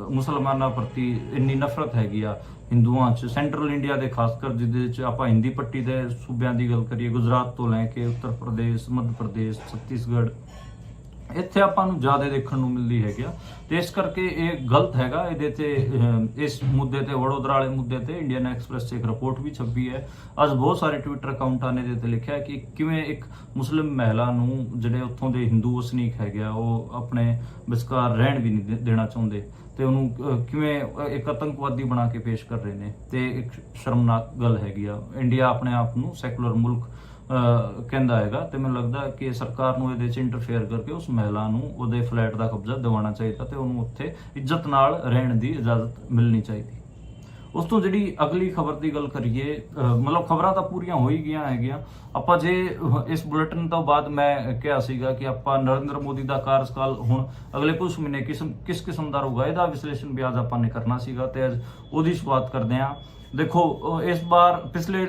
ਮੁਸਲਮਾਨਾਂ ਪ੍ਰਤੀ ਇੰਨੀ ਨਫ਼ਰਤ ਹੈਗੀ ਆ ਹਿੰਦੂਆਂ 'ਚ, ਸੈਂਟਰਲ ਇੰਡੀਆ ਦੇ ਖਾਸ ਕਰ ਜਿਹਦੇ 'ਚ ਆਪਾਂ ਹਿੰਦੀ ਪੱਟੀ ਦੇ ਸੂਬਿਆਂ ਦੀ ਗੱਲ ਕਰੀਏ, ਗੁਜਰਾਤ ਤੋਂ ਲੈ ਕੇ ਉੱਤਰ ਪ੍ਰਦੇਸ਼, ਮੱਧ ਪ੍ਰਦੇਸ਼, ਛੱਤੀਸਗੜ੍ਹ, ਇੱਥੇ ਆਪਾਂ ਨੂੰ ਜ਼ਿਆਦਾ ਦੇਖਣ ਨੂੰ ਮਿਲਦੀ ਹੈਗੀ ਆ। ਤੇ ਇਸ ਕਰਕੇ ਇਹ ਗਲਤ ਹੈਗਾ। ਇਹਦੇ ਤੇ ਇਸ ਮੁੱਦੇ ਤੇ, ਵਡੋਦਰਾ ਵਾਲੇ ਮੁੱਦੇ ਤੇ ਇੰਡੀਅਨ ਐਕਸਪ੍ਰੈਸ 'ਚ ਇੱਕ ਰਿਪੋਰਟ ਵੀ ਛਪੀ ਹੈ। ਅੱਜ ਬਹੁਤ ਸਾਰੇ ਟਵਿੱਟਰ ਅਕਾਊਂਟਾਂ ਨੇ ਇਹਦੇ ਤੇ ਲਿਖਿਆ ਕਿ ਕਿਵੇਂ ਇੱਕ ਮੁਸਲਿਮ ਮਹਿਲਾ ਨੂੰ ਜਿਹੜੇ ਉੱਥੋਂ ਦੇ ਹਿੰਦੂ ਵਸਨੀਕ ਹੈਗੇ ਆ ਉਹ ਆਪਣੇ ਵਿਚਕਾਰ ਰਹਿਣ ਵੀ ਨਹੀਂ ਦੇਣਾ ਚਾਹੁੰਦੇ, ਤੇ ਉਹਨੂੰ ਕਿਵੇਂ ਇੱਕ ਆਤੰਕਵਾਦੀ ਬਣਾ ਕੇ ਪੇਸ਼ ਕਰ ਰਹੇ ਨੇ। ਤੇ ਇੱਕ ਸ਼ਰਮਨਾਕ ਗੱਲ ਹੈਗੀ ਆ। ਇੰਡੀਆ ਆਪਣੇ ਆਪ ਨੂੰ ਸੈਕੂਲਰ ਮੁਲਕ ਕਹਿੰਦਾ ਹੈਗਾ, ਤੇ ਮੈਨੂੰ ਲੱਗਦਾ ਕਿ ਸਰਕਾਰ ਨੂੰ ਇਹਦੇ 'ਚ ਇੰਟਰਫੇਅਰ ਕਰਕੇ ਉਸ ਮਹਿਲਾ ਨੂੰ ਉਹਦੇ ਫਲੈਟ ਦਾ ਕਬਜ਼ਾ ਦਿਵਾਉਣਾ ਚਾਹੀਦਾ ਤੇ ਉਹਨੂੰ ਉੱਥੇ ਇੱਜ਼ਤ ਨਾਲ ਰਹਿਣ ਦੀ ਇਜਾਜ਼ਤ ਮਿਲਣੀ ਚਾਹੀਦੀ। ਉਸ ਤੋਂ ਜਿਹੜੀ ਅਗਲੀ ਖਬਰ ਦੀ ਗੱਲ ਕਰੀਏ, ਮਤਲਬ ਖਬਰਾਂ ਤਾਂ ਪੂਰੀਆਂ ਹੋ ਹੀ ਗਈਆਂ ਹੈਗੀਆਂ। ਆਪਾਂ ਜੇ ਇਸ ਬੁਲੇਟਿਨ ਤੋਂ ਬਾਅਦ ਮੈਂ ਕਿਹਾ ਸੀਗਾ ਕਿ ਆਪਾਂ ਨਰਿੰਦਰ ਮੋਦੀ ਦਾ ਕਾਰਜਕਾਲ ਹੁਣ ਅਗਲੇ ਕੁਝ ਮਹੀਨੇ ਕਿਸ ਕਿਸਮ ਦਾ ਰਹੂਗਾ, ਇਹਦਾ ਵਿਸ਼ਲੇਸ਼ਣ ਵੀ ਅੱਜ ਆਪਾਂ ਨੇ ਕਰਨਾ ਸੀਗਾ ਤੇ ਅੱਜ ਉਹਦੀ ਸ਼ੁਰੂਆਤ ਕਰਦੇ ਹਾਂ। ਦੇਖੋ, ਇਸ ਵਾਰ ਪਿਛਲੇ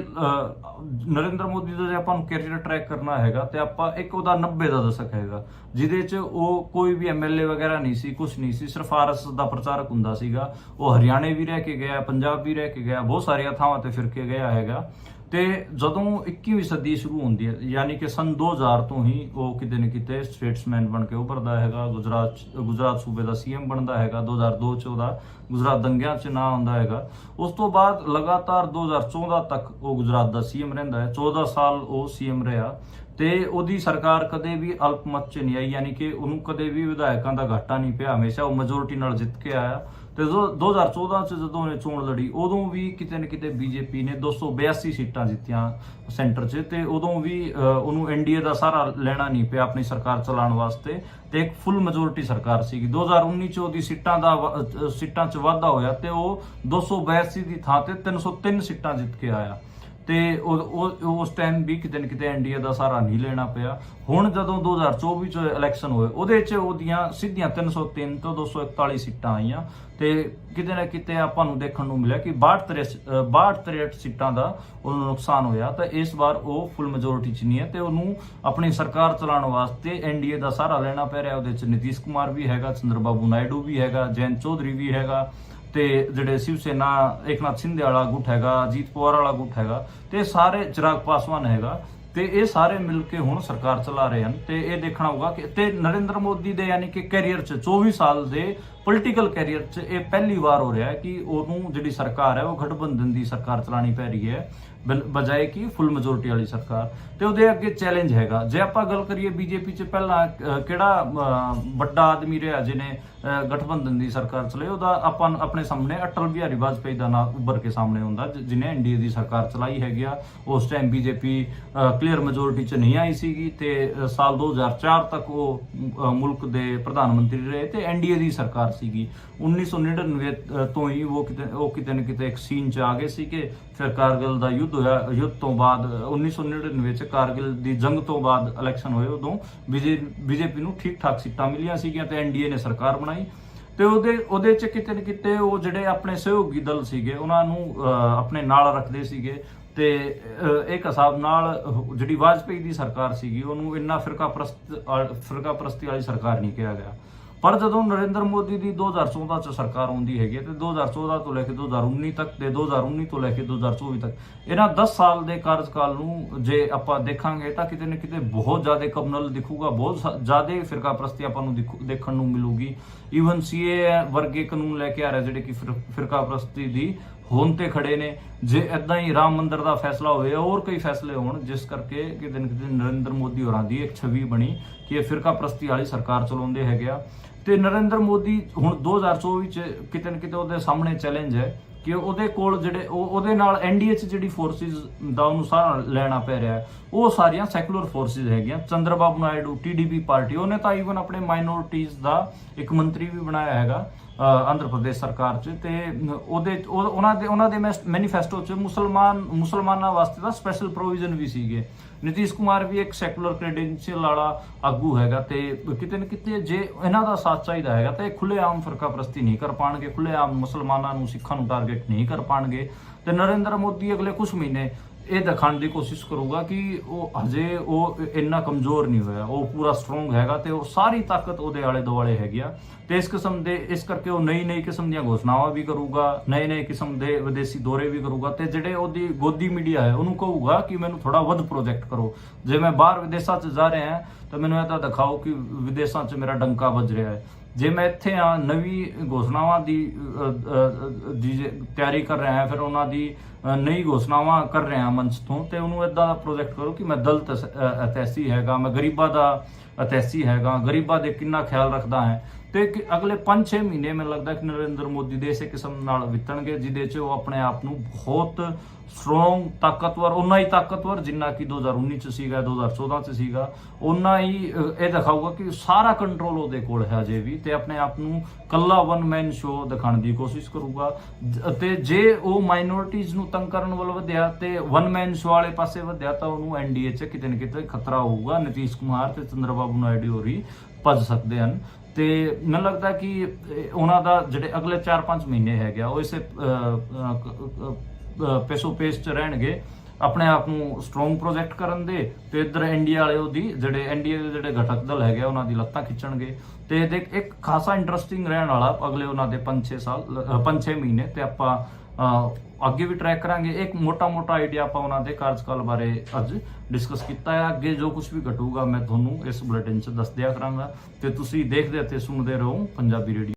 ਨਰਿੰਦਰ ਮੋਦੀ ਦਾ ਜੇ ਆਪਾਂ ਨੂੰ ਕੈਰੀਅਰ ਟਰੈਕ ਕਰਨਾ ਹੈਗਾ ਤੇ ਆਪਾਂ ਇੱਕ ਉਹਦਾ 90 ਦਾ ਦਸ਼ਕ ਹੈਗਾ, ਜਿਹਦੇ 'ਚ ਉਹ ਕੋਈ ਵੀ ਐਮਐਲਏ ਵਗੈਰਾ ਨਹੀਂ ਸੀ, ਕੁਝ ਨਹੀਂ ਸੀ, ਸਿਰਫ ਆਰਐਸਐਸ ਦਾ ਪ੍ਰਚਾਰਕ ਹੁੰਦਾ ਸੀਗਾ। ਉਹ ਹਰਿਆਣੇ ਵੀ ਰਹਿ ਕੇ ਗਿਆ, ਪੰਜਾਬ ਵੀ ਰਹਿ ਕੇ ਗਿਆ, ਬਹੁਤ ਸਾਰੀਆਂ ਥਾਵਾਂ ਤੇ ਫਿਰ ਕੇ ਗਿਆ ਹੈਗਾ। ਤੇ ਜਦੋਂ 21ਵੀਂ ਸਦੀ ਸ਼ੁਰੂ ਹੁੰਦੀ ਹੈ, ਯਾਨੀ ਕਿ ਸਨ 2000 ਤੋਂ ਹੀ ਉਹ ਕਿਤੇ ਨਾ ਕਿਤੇ ਸਟੇਟਸਮੈਨ ਬਣ ਕੇ ਉੱਭਰਦਾ ਹੈਗਾ। ਗੁਜਰਾਤ ਸੂਬੇ ਦਾ ਸੀਐਮ ਬਣਦਾ ਹੈਗਾ। 2002 ਚ ਉਹਦਾ ਗੁਜਰਾਤ ਦੰਗਿਆਂ 'ਚ ਨਾਂ ਆਉਂਦਾ ਹੈਗਾ। ਉਸ ਤੋਂ ਬਾਅਦ ਲਗਾਤਾਰ 2014 ਤੱਕ ਉਹ ਗੁਜਰਾਤ ਦਾ ਸੀਐਮ ਰਹਿੰਦਾ ਹੈ। 14 ਸਾਲ ਉਹ ਸੀਐਮ ਰਿਹਾ ਤੇ ਉਹਦੀ ਸਰਕਾਰ ਕਦੇ ਵੀ ਅਲਪਮਤ 'ਚ ਨਹੀਂ ਆਈ, ਯਾਨੀ ਕਿ ਉਹਨੂੰ ਕਦੇ ਵੀ ਵਿਧਾਇਕਾਂ ਦਾ ਘਾਟਾ ਨਹੀਂ ਪਿਆ, ਹਮੇਸ਼ਾ ਉਹ ਮੈਜੋਰਿਟੀ ਨਾਲ ਜਿੱਤ ਕੇ ਆਇਆ। ਤੇ 2014 ਚ ਜਦੋਂ ਉਹਨੇ ਚੋਣ ਲੜੀ, ਉਦੋਂ ਵੀ ਕਿਤੇ ਨਾ ਕਿਤੇ ਬੀਜੇਪੀ ਨੇ 282 ਸੀਟਾਂ ਜਿੱਤੀਆਂ ਸੈਂਟਰ 'ਚ, ਤੇ ਉਦੋਂ ਵੀ ਉਹਨੂੰ ਐਨਡੀਏ ਦਾ ਸਹਾਰਾ ਲੈਣਾ ਨਹੀਂ ਪਿਆ ਆਪਣੀ ਸਰਕਾਰ ਚਲਾਉਣ ਵਾਸਤੇ, ਤੇ ਇੱਕ ਫੁੱਲ ਮੈਜੋਰਿਟੀ ਸਰਕਾਰ ਸੀਗੀ। 2019 ਚ ਉਹਦੀ ਸੀਟਾਂ 'ਚ ਵਾਧਾ ਹੋਇਆ ਤੇ ਉਹ 282 ਦੀ ਥਾਂ ਤੇ 303 ਸੀਟਾਂ ਜਿੱਤ ਕੇ ਆਇਆ। ਤੇ ਉਸ ਟਾਈਮ ਵੀ ਕਿਤੇ ਨਾ ਕਿਤੇ ਐਨਡੀਏ ਦਾ ਸਹਾਰਾ ਨਹੀਂ ਲੈਣਾ ਪਿਆ। ਹੁਣ ਜਦੋਂ 2024 ਚ ਇਲੈਕਸ਼ਨ ਹੋਏ, ਉਹਦੇ ਚ ਉਹਦੀਆਂ ਸਿੱਧੀਆਂ 303 ਤੋਂ 241 ਸੀਟਾਂ ਆਈਆਂ ਤੇ ਕਿਤੇ ਨਾ ਕਿਤੇ ਆਪਾਂ ਨੂੰ ਦੇਖਣ ਨੂੰ ਮਿਲਿਆ ਕਿ 62 ਸੀਟਾਂ ਦਾ ਉਹਨੂੰ ਨੁਕਸਾਨ ਹੋਇਆ। ਤਾਂ ਇਸ ਵਾਰ ਉਹ ਫੁੱਲ ਮੈਜੋਰਿਟੀ ਚ ਨਹੀਂ ਹੈ ਤੇ ਉਹਨੂੰ ਆਪਣੀ ਸਰਕਾਰ ਚਲਾਉਣ ਵਾਸਤੇ ਐਨਡੀਏ ਦਾ ਸਹਾਰਾ ਲੈਣਾ ਪੈ ਰਿਹਾ। ਉਹਦੇ ਚ ਨਿਤੀਸ਼ ਕੁਮਾਰ ਵੀ ਹੈਗਾ, ਚੰਦਰਬਾਬੂ ਨਾਇਡੂ ਵੀ ਹੈਗਾ, ਜੈਨ ਚੌਧਰੀ ਵੀ ਹੈਗਾ, ਤੇ ਜਿਹੜੇ ਸ਼ਿਵ ਸੈਨਾ ਏਕਨਾਥ ਸ਼ਿੰਦੇ ਵਾਲਾ ਗੁੱਟ ਹੈਗਾ, ਅਜੀਤ ਪਵਾਰ ਵਾਲਾ ਗੁੱਟ ਹੈਗਾ, ਤੇ ਸਾਰੇ ਚਿਰਾਗ ਪਾਸਵਾਨ ਹੈਗਾ, ਤੇ ਇਹ ਸਾਰੇ ਮਿਲ ਕੇ ਹੁਣ ਸਰਕਾਰ ਚਲਾ ਰਹੇ ਹਨ। ਤੇ ਇਹ ਦੇਖਣਾ ਹੋਊਗਾ ਕਿ ਤੇ ਨਰਿੰਦਰ ਮੋਦੀ ਦੇ ਯਾਨੀ ਕਿ ਕੈਰੀਅਰ 'ਚ 24 ਸਾਲ ਦੇ ਪੋਲੀਟੀਕਲ ਕੈਰੀਅਰ 'ਚ ਇਹ ਪਹਿਲੀ ਵਾਰ ਹੋ ਰਿਹਾ ਹੈ ਕਿ ਉਹਨੂੰ ਜਿਹੜੀ ਸਰਕਾਰ ਹੈ ਉਹ ਗਠਬੰਧਨ ਦੀ ਸਰਕਾਰ ਚਲਾਣੀ ਪੈ ਰਹੀ ਹੈ ਬਜਾਏ ਕਿ ਫੁੱਲ ਮੈਜੋਰਿਟੀ ਵਾਲੀ ਸਰਕਾਰ। ਤੇ ਉਹਦੇ ਅੱਗੇ ਚੈਲੰਜ ਹੈਗਾ। ਜੇ ਆਪਾਂ ਗੱਲ ਕਰੀਏ ਬੀਜੇਪੀ 'ਚ ਪਹਿਲਾਂ ਕਿਹੜਾ ਵੱਡਾ ਆਦਮੀ ਰਿਹਾ ਜਿਹਨੇ ਗਠਬੰਧਨ ਦੀ ਸਰਕਾਰ ਚਲਾਈ, ਉਹਦਾ ਆਪਾਂ ਆਪਣੇ ਸਾਹਮਣੇ ਅਟਲ ਬਿਹਾਰੀ ਵਾਜਪੇਈ ਦਾ ਨਾਮ ਉੱਭਰ ਕੇ ਸਾਹਮਣੇ ਹੁੰਦਾ, ਜਿਹਨੇ ਐਨਡੀਏ ਦੀ ਸਰਕਾਰ ਚਲਾਈ ਹੈਗੀ ਆ। ਉਸ ਟਾਈਮ ਬੀਜੇਪੀ ਕਲੀਅਰ ਮੈਜੋਰਿਟੀ 'ਚ ਨਹੀਂ ਆਈ ਸੀਗੀ ਤੇ ਸਾਲ 2004 ਤੱਕ ਉਹ ਮੁਲਕ ਦੇ ਪ੍ਰਧਾਨ ਮੰਤਰੀ ਰਹੇ ਤੇ ਐਨਡੀਏ ਦੀ ਸਰਕਾਰ ਸੀਗੀ। 1999 ਤੋਂ ਹੀ ਉਹ ਕਿਤੇ ਨਾ ਕਿਤੇ ਇੱਕ ਸੀਨ 'ਚ ਆ ਗਏ ਸੀ ਕਿ ਫਿਰ ਕਾਰਗਿਲ ਦਾ ਯੁੱਧ ਹੋਇਆ। ਯੁੱਧ ਤੋਂ ਬਾਅਦ 1999 ਚ ਕਾਰਗਿਲ ਦੀ ਜੰਗ ਤੋਂ ਬਾਅਦ ਇਲੈਕਸ਼ਨ ਹੋਏ, ਉਦੋਂ ਬੀਜੇਪੀ ਨੂੰ ਠੀਕ ਠਾਕ ਸੀਟਾਂ ਮਿਲੀਆਂ ਸੀਗੀਆਂ ਤੇ ਐਨਡੀਏ ਨੇ ਸਰਕਾਰ ਬਣਾਈ। ਤੇ ਉਹਦੇ ਚ ਕਿਤੇ ਨਾ ਕਿਤੇ ਉਹ ਜਿਹੜੇ ਆਪਣੇ ਸਹਿਯੋਗੀ ਦਲ ਸੀਗੇ ਉਹਨਾਂ ਨੂੰ ਆਪਣੇ ਨਾਲ ਰੱਖਦੇ ਸੀਗੇ ਤੇ ਇੱਕ ਹਿਸਾਬ ਨਾਲ ਜਿਹੜੀ ਵਾਜਪੇਈ ਦੀ ਸਰਕਾਰ ਸੀਗੀ ਉਹਨੂੰ ਇੰਨਾ ਫਿਰਕਾ ਪ੍ਰਸਤੀ ਵਾਲੀ ਸਰਕਾਰ ਨਹੀਂ ਕਿਹਾ ਗਿਆ। ਪਰ ਜਦੋਂ ਨਰਿੰਦਰ ਮੋਦੀ ਦੀ 2014 ਚ ਸਰਕਾਰ ਆਉਂਦੀ ਹੈਗੀ ਤੇ 2014 ਤੋਂ ਲੈ ਕੇ 2019 ਤੱਕ ਤੇ 2019 ਤੋਂ ਲੈ ਕੇ 2024 ਤੱਕ ਇਹਨਾਂ 10 ਸਾਲ ਦੇ ਕਾਰਜਕਾਲ ਨੂੰ ਜੇ ਆਪਾਂ ਦੇਖਾਂਗੇ ਤਾਂ ਕਿਤੇ ਨਾ ਕਿਤੇ ਬਹੁਤ ਜ਼ਿਆਦਾ ਕਮਨਲ ਦਿਖੂਗਾ, ਬਹੁਤ ਜ਼ਿਆਦਾ ਫਿਰਕਾ ਪ੍ਰਸਤੀ ਆਪਾਂ ਨੂੰ ਦੇਖਣ ਨੂੰ ਮਿਲੂਗੀ। ਈਵਨ ਸੀਏ ਵਰਗੇ ਕਾਨੂੰਨ ਲੈ ਕੇ ਆ ਰਹੇ ਜਿਹੜੇ ਕਿ ਫਿਰਕਾ ਪ੍ਰਸਤੀ ਦੀ ਹੋਣ ਤੇ ਖੜੇ ਨੇ। ਜੇ ਇਦਾਂ ਹੀ ਰਾਮ ਮੰਦਿਰ ਦਾ ਫੈਸਲਾ ਹੋਵੇ, ਹੋਰ ਕਈ ਫੈਸਲੇ ਹੋਣ ਜਿਸ ਕਰਕੇ ਕਿਤੇ ਨਾ ਕਿਤੇ ਨਰਿੰਦਰ ਮੋਦੀ ਹੋਰਾਂ ਦੀ ਇੱਕ ਛਵੀ ਬਣੀ ਕਿ ਇਹ ਫਿਰਕਾ ਪ੍ਰਸਤੀ ਵਾਲੀ ਸਰਕਾਰ ਚਲਾਉਂਦੇ ਹੈਗੇ ਆ। ਤੇ ਨਰਿੰਦਰ ਮੋਦੀ ਹੁਣ 2024 ਚ ਕਿਤੇ ਨਾ ਕਿਤੇ ਉਹਦੇ ਸਾਹਮਣੇ ਚੈਲੰਜ ਹੈ ਕਿ ਉਹਦੇ ਕੋਲ ਜਿਹੜੇ ਉਹਦੇ ਨਾਲ ਐਨਡੀਏ ਚ ਜਿਹੜੀ ਫੋਰਸਿਸ ਦਾ ਉਹਨੂੰ ਸਾਰਾ ਲੈਣਾ ਪੈ ਰਿਹਾ ਹੈ, ਉਹ ਸਾਰੀਆਂ ਸੈਕੂਲਰ ਫੋਰਸਿਸ ਹੈਗੀਆਂ। ਚੰਦਰਬਾਬੂ ਨਾਇਡੂ ਟੀਡੀਪੀ ਪਾਰਟੀ, ਉਹਨੇ ਤਾਂ ਈਵਨ ਆਪਣੇ ਮਾਈਨੋਰਿਟੀਜ਼ ਦਾ ਇੱਕ ਮੰਤਰੀ ਵੀ ਬਣਾਇਆ ਹੈਗਾ ਆਂਧਰ ਪ੍ਰਦੇਸ਼ ਸਰਕਾਰ ਚ। ਤੇ ਉਹਨਾਂ ਦੇ ਮੈਨੀਫੈਸਟੋ ਚ ਮੁਸਲਮਾਨਾਂ ਵਾਸਤੇ ਤਾਂ ਸਪੈਸ਼ਲ ਪ੍ਰੋਵੀਜ਼ਨ ਵੀ ਸੀਗੇ। ਨਿਤੀਸ਼ ਕੁਮਾਰ ਵੀ ਇੱਕ ਸੈਕੂਲਰ ਕ੍ਰੈਡੈਂਸ਼ੀਅਲ ਵਾਲਾ ਆਗੂ ਹੈਗਾ ਤੇ ਕਿਤੇ ਨਾ ਕਿਤੇ ਜੇ ਇਹਨਾਂ ਦਾ ਸਾਥ ਚਾਹੀਦਾ ਹੈਗਾ ਤਾਂ ਇਹ ਖੁੱਲ੍ਹੇਆਮ ਫਿਰਕਾ ਪ੍ਰਸਤੀ ਨਹੀਂ ਕਰ ਪਾਉਣਗੇ, ਖੁੱਲ੍ਹੇਆਮ ਮੁਸਲਮਾਨਾਂ ਨੂੰ, ਸਿੱਖਾਂ ਨੂੰ ਟਾਰਗੇਟ ਨਹੀਂ ਕਰ ਪਾਉਣਗੇ। ਤੇ ਨਰਿੰਦਰ ਮੋਦੀ ਅਗਲੇ ਕੁਝ ਮਹੀਨੇ ਇਹ ਦਿਖਾਉਣ ਦੀ ਕੋਸ਼ਿਸ਼ ਕਰੂਗਾ ਕਿ ਉਹ ਹਜੇ ਉਹ ਇੰਨਾ ਕਮਜ਼ੋਰ ਨਹੀਂ ਹੋਇਆ, ਉਹ ਪੂਰਾ ਸਟਰੋਂਗ ਹੈਗਾ ਤੇ ਉਹ ਸਾਰੀ ਤਾਕਤ ਉਹਦੇ ਆਲੇ ਦੁਆਲੇ ਹੈਗੀ ਆ। ਤੇ ਇਸ ਕਰਕੇ ਉਹ ਨਈ ਕਿਸਮ ਦੀਆਂ ਘੋਸ਼ਣਾਵਾਂ ਵੀ ਕਰੂਗਾ, ਨਏ ਕਿਸਮ ਦੇ ਵਿਦੇਸ਼ੀ ਦੌਰੇ ਵੀ ਕਰੂਗਾ। ਤੇ ਜਿਹੜੇ ਉਹਦੀ ਗੋਦੀ ਮੀਡੀਆ ਹੈ ਉਹਨੂੰ ਕਹੂਗਾ ਕਿ ਮੈਨੂੰ ਥੋੜਾ ਵੱਧ ਪ੍ਰੋਜੈਕਟ ਕਰੋ। ਜੇ ਮੈਂ ਬਾਹਰ ਵਿਦੇਸ਼ਾਂ 'ਚ ਜਾ ਰਿਹਾ ਹਾਂ ਤਾਂ ਮੈਨੂੰ ਇਹ ਤਾਂ ਦਿਖਾਓ ਕਿ ਵਿਦੇਸ਼ਾਂ 'ਚ ਮੇਰਾ ਡੰਕਾ ਵੱਜ ਰਿਹਾ ਹੈ। ਜੇ ਮੈਂ ਇੱਥੇ ਆ ਨਵੀਂ ਘੋਸ਼ਣਾਵਾਂ ਦੀ ਤਿਆਰੀ ਕਰ ਰਿਹਾ ਹਾਂ, ਫਿਰ ਉਹਨਾਂ ਦੀ ਨਈ ਘੋਸ਼ਣਾਵਾਂ ਕਰ ਰਿਹਾ ਮੰਚ ਤੋਂ, ਤੇ ਉਹਨੂੰ ਇਦਾਂ ਦਾ ਪ੍ਰੋਜੈਕਟ ਕਰੋ ਕਿ ਮੈਂ ਦਲਿਤ ਅਤੈਸੀ ਹੈਗਾ, ਮੈਂ ਗਰੀਬਾਂ ਦਾ ਅਤੈਸੀ ਹੈਗਾ, ਗਰੀਬਾਂ ਦੇ ਕਿੰਨਾ ਖਿਆਲ ਰੱਖਦਾ ਹੈ। ਤੇ ਕਿ ਅਗਲੇ 5-6 ਮਹੀਨੇ ਮੈਨੂੰ ਲੱਗਦਾ ਕਿ ਨਰਿੰਦਰ ਮੋਦੀ ਦੇ ਇਸੇ ਕਿਸਮ ਨਾਲ ਵਿਤਣਗੇ, ਜਿਹਦੇ 'ਚ ਉਹ ਆਪਣੇ ਆਪ ਨੂੰ ਬਹੁਤ ਸਟਰੋਂਗ, ਤਾਕਤਵਰ, ਉਨਾ ਹੀ ਤਾਕਤਵਰ ਜਿੰਨਾ ਕਿ 2019 ਚ ਸੀਗਾ, 2014 ਚ ਸੀਗਾ, ਉਨਾ ਹੀ ਇਹ ਦਿਖਾਊਗਾ ਕਿ ਸਾਰਾ ਕੰਟਰੋਲ ਉਹਦੇ ਕੋਲ ਹੈ ਅਜੇ ਵੀ, ਤੇ ਆਪਣੇ ਆਪ ਨੂੰ ਕੱਲਾ ਵਨ ਮੈਨ ਸ਼ੋ ਦਿਖਾਉਣ ਦੀ ਕੋਸ਼ਿਸ਼ ਕਰੂਗਾ। ਤੇ ਜੇ ਉਹ ਮਾਈਨੋਰਿਟੀਜ਼ ਨੂੰ ਤੰਗ ਕਰਨ ਵੱਲ ਵਧਿਆ ਤੇ ਵਨ ਮੈਨ ਸ਼ੋ ਵਾਲੇ ਪਾਸੇ ਵਧਿਆ ਤਾਂ ਉਹਨੂੰ ਐਨਡੀਏ 'ਚ ਕਿਤੇ ਨਾ ਕਿਤੇ ਖਤਰਾ ਹੋਊਗਾ। ਨਿਤੀਸ਼ ਕੁਮਾਰ ਤੇ ਚੰਦਰਬਾਬੂ ਨਾਇਡੂ ਹੋਰੀ ਭੱਜ ਸਕਦੇ ਹਨ। ਤੇ ਮੈਨੂੰ ਲੱਗਦਾ ਕਿ ਉਹਨਾਂ ਦਾ ਜਿਹੜੇ ਅਗਲੇ 4-5 ਮਹੀਨੇ ਹੈਗੇ ਉਹ ਇਸੇ ਪੈਸੋ ਪੇਸ ਚ ਰਹਿਣਗੇ, ਆਪਣੇ ਆਪ ਨੂੰ ਸਟਰੋਂਗ ਪ੍ਰੋਜੈਕਟ ਕਰਨ ਦੇ, ਤੇ ਇੱਧਰ ਇੰਡੀਆ ਵਾਲੇ ਉਹਦੀ ਜਿਹੜੇ ਐਨਡੀਏ ਦੇ ਜਿਹੜੇ ਘਟਕ ਦਲ ਹੈਗੇ ਉਹਨਾਂ ਦੀ ਲੱਤਾਂ ਖਿੱਚਣਗੇ। ਤੇ ਦੇਖ ਇੱਕ ਖਾਸਾ ਇੰਟਰਸਟਿੰਗ ਰਹਿਣ ਵਾਲਾ ਅਗਲੇ ਉਹਨਾਂ ਦੇ 5-6 ਮਹੀਨੇ, ਤੇ ਆਪਾਂ ਅੱਗੇ ਵੀ ਟਰੈਕ ਕਰਾਂਗੇ। ਇੱਕ ਮੋਟਾ ਆਈਡੀਆ ਆਪਾਂ ਉਹਨਾਂ ਦੇ ਕਾਰਜਕਾਲ ਬਾਰੇ ਅੱਜ ਡਿਸਕਸ ਕੀਤਾ ਹੈ। ਅੱਗੇ ਜੋ ਕੁਝ ਵੀ ਘਟੂਗਾ ਮੈਂ ਤੁਹਾਨੂੰ ਇਸ ਬੁਲੇਟਿਨ 'ਚ ਦੱਸ ਦਿਆ ਕਰਾਂਗਾ, ਤੇ ਤੁਸੀਂ ਦੇਖਦੇ ਅਤੇ ਸੁਣਦੇ ਰਹੋ ਪੰਜਾਬੀ ਰੇਡੀਓ।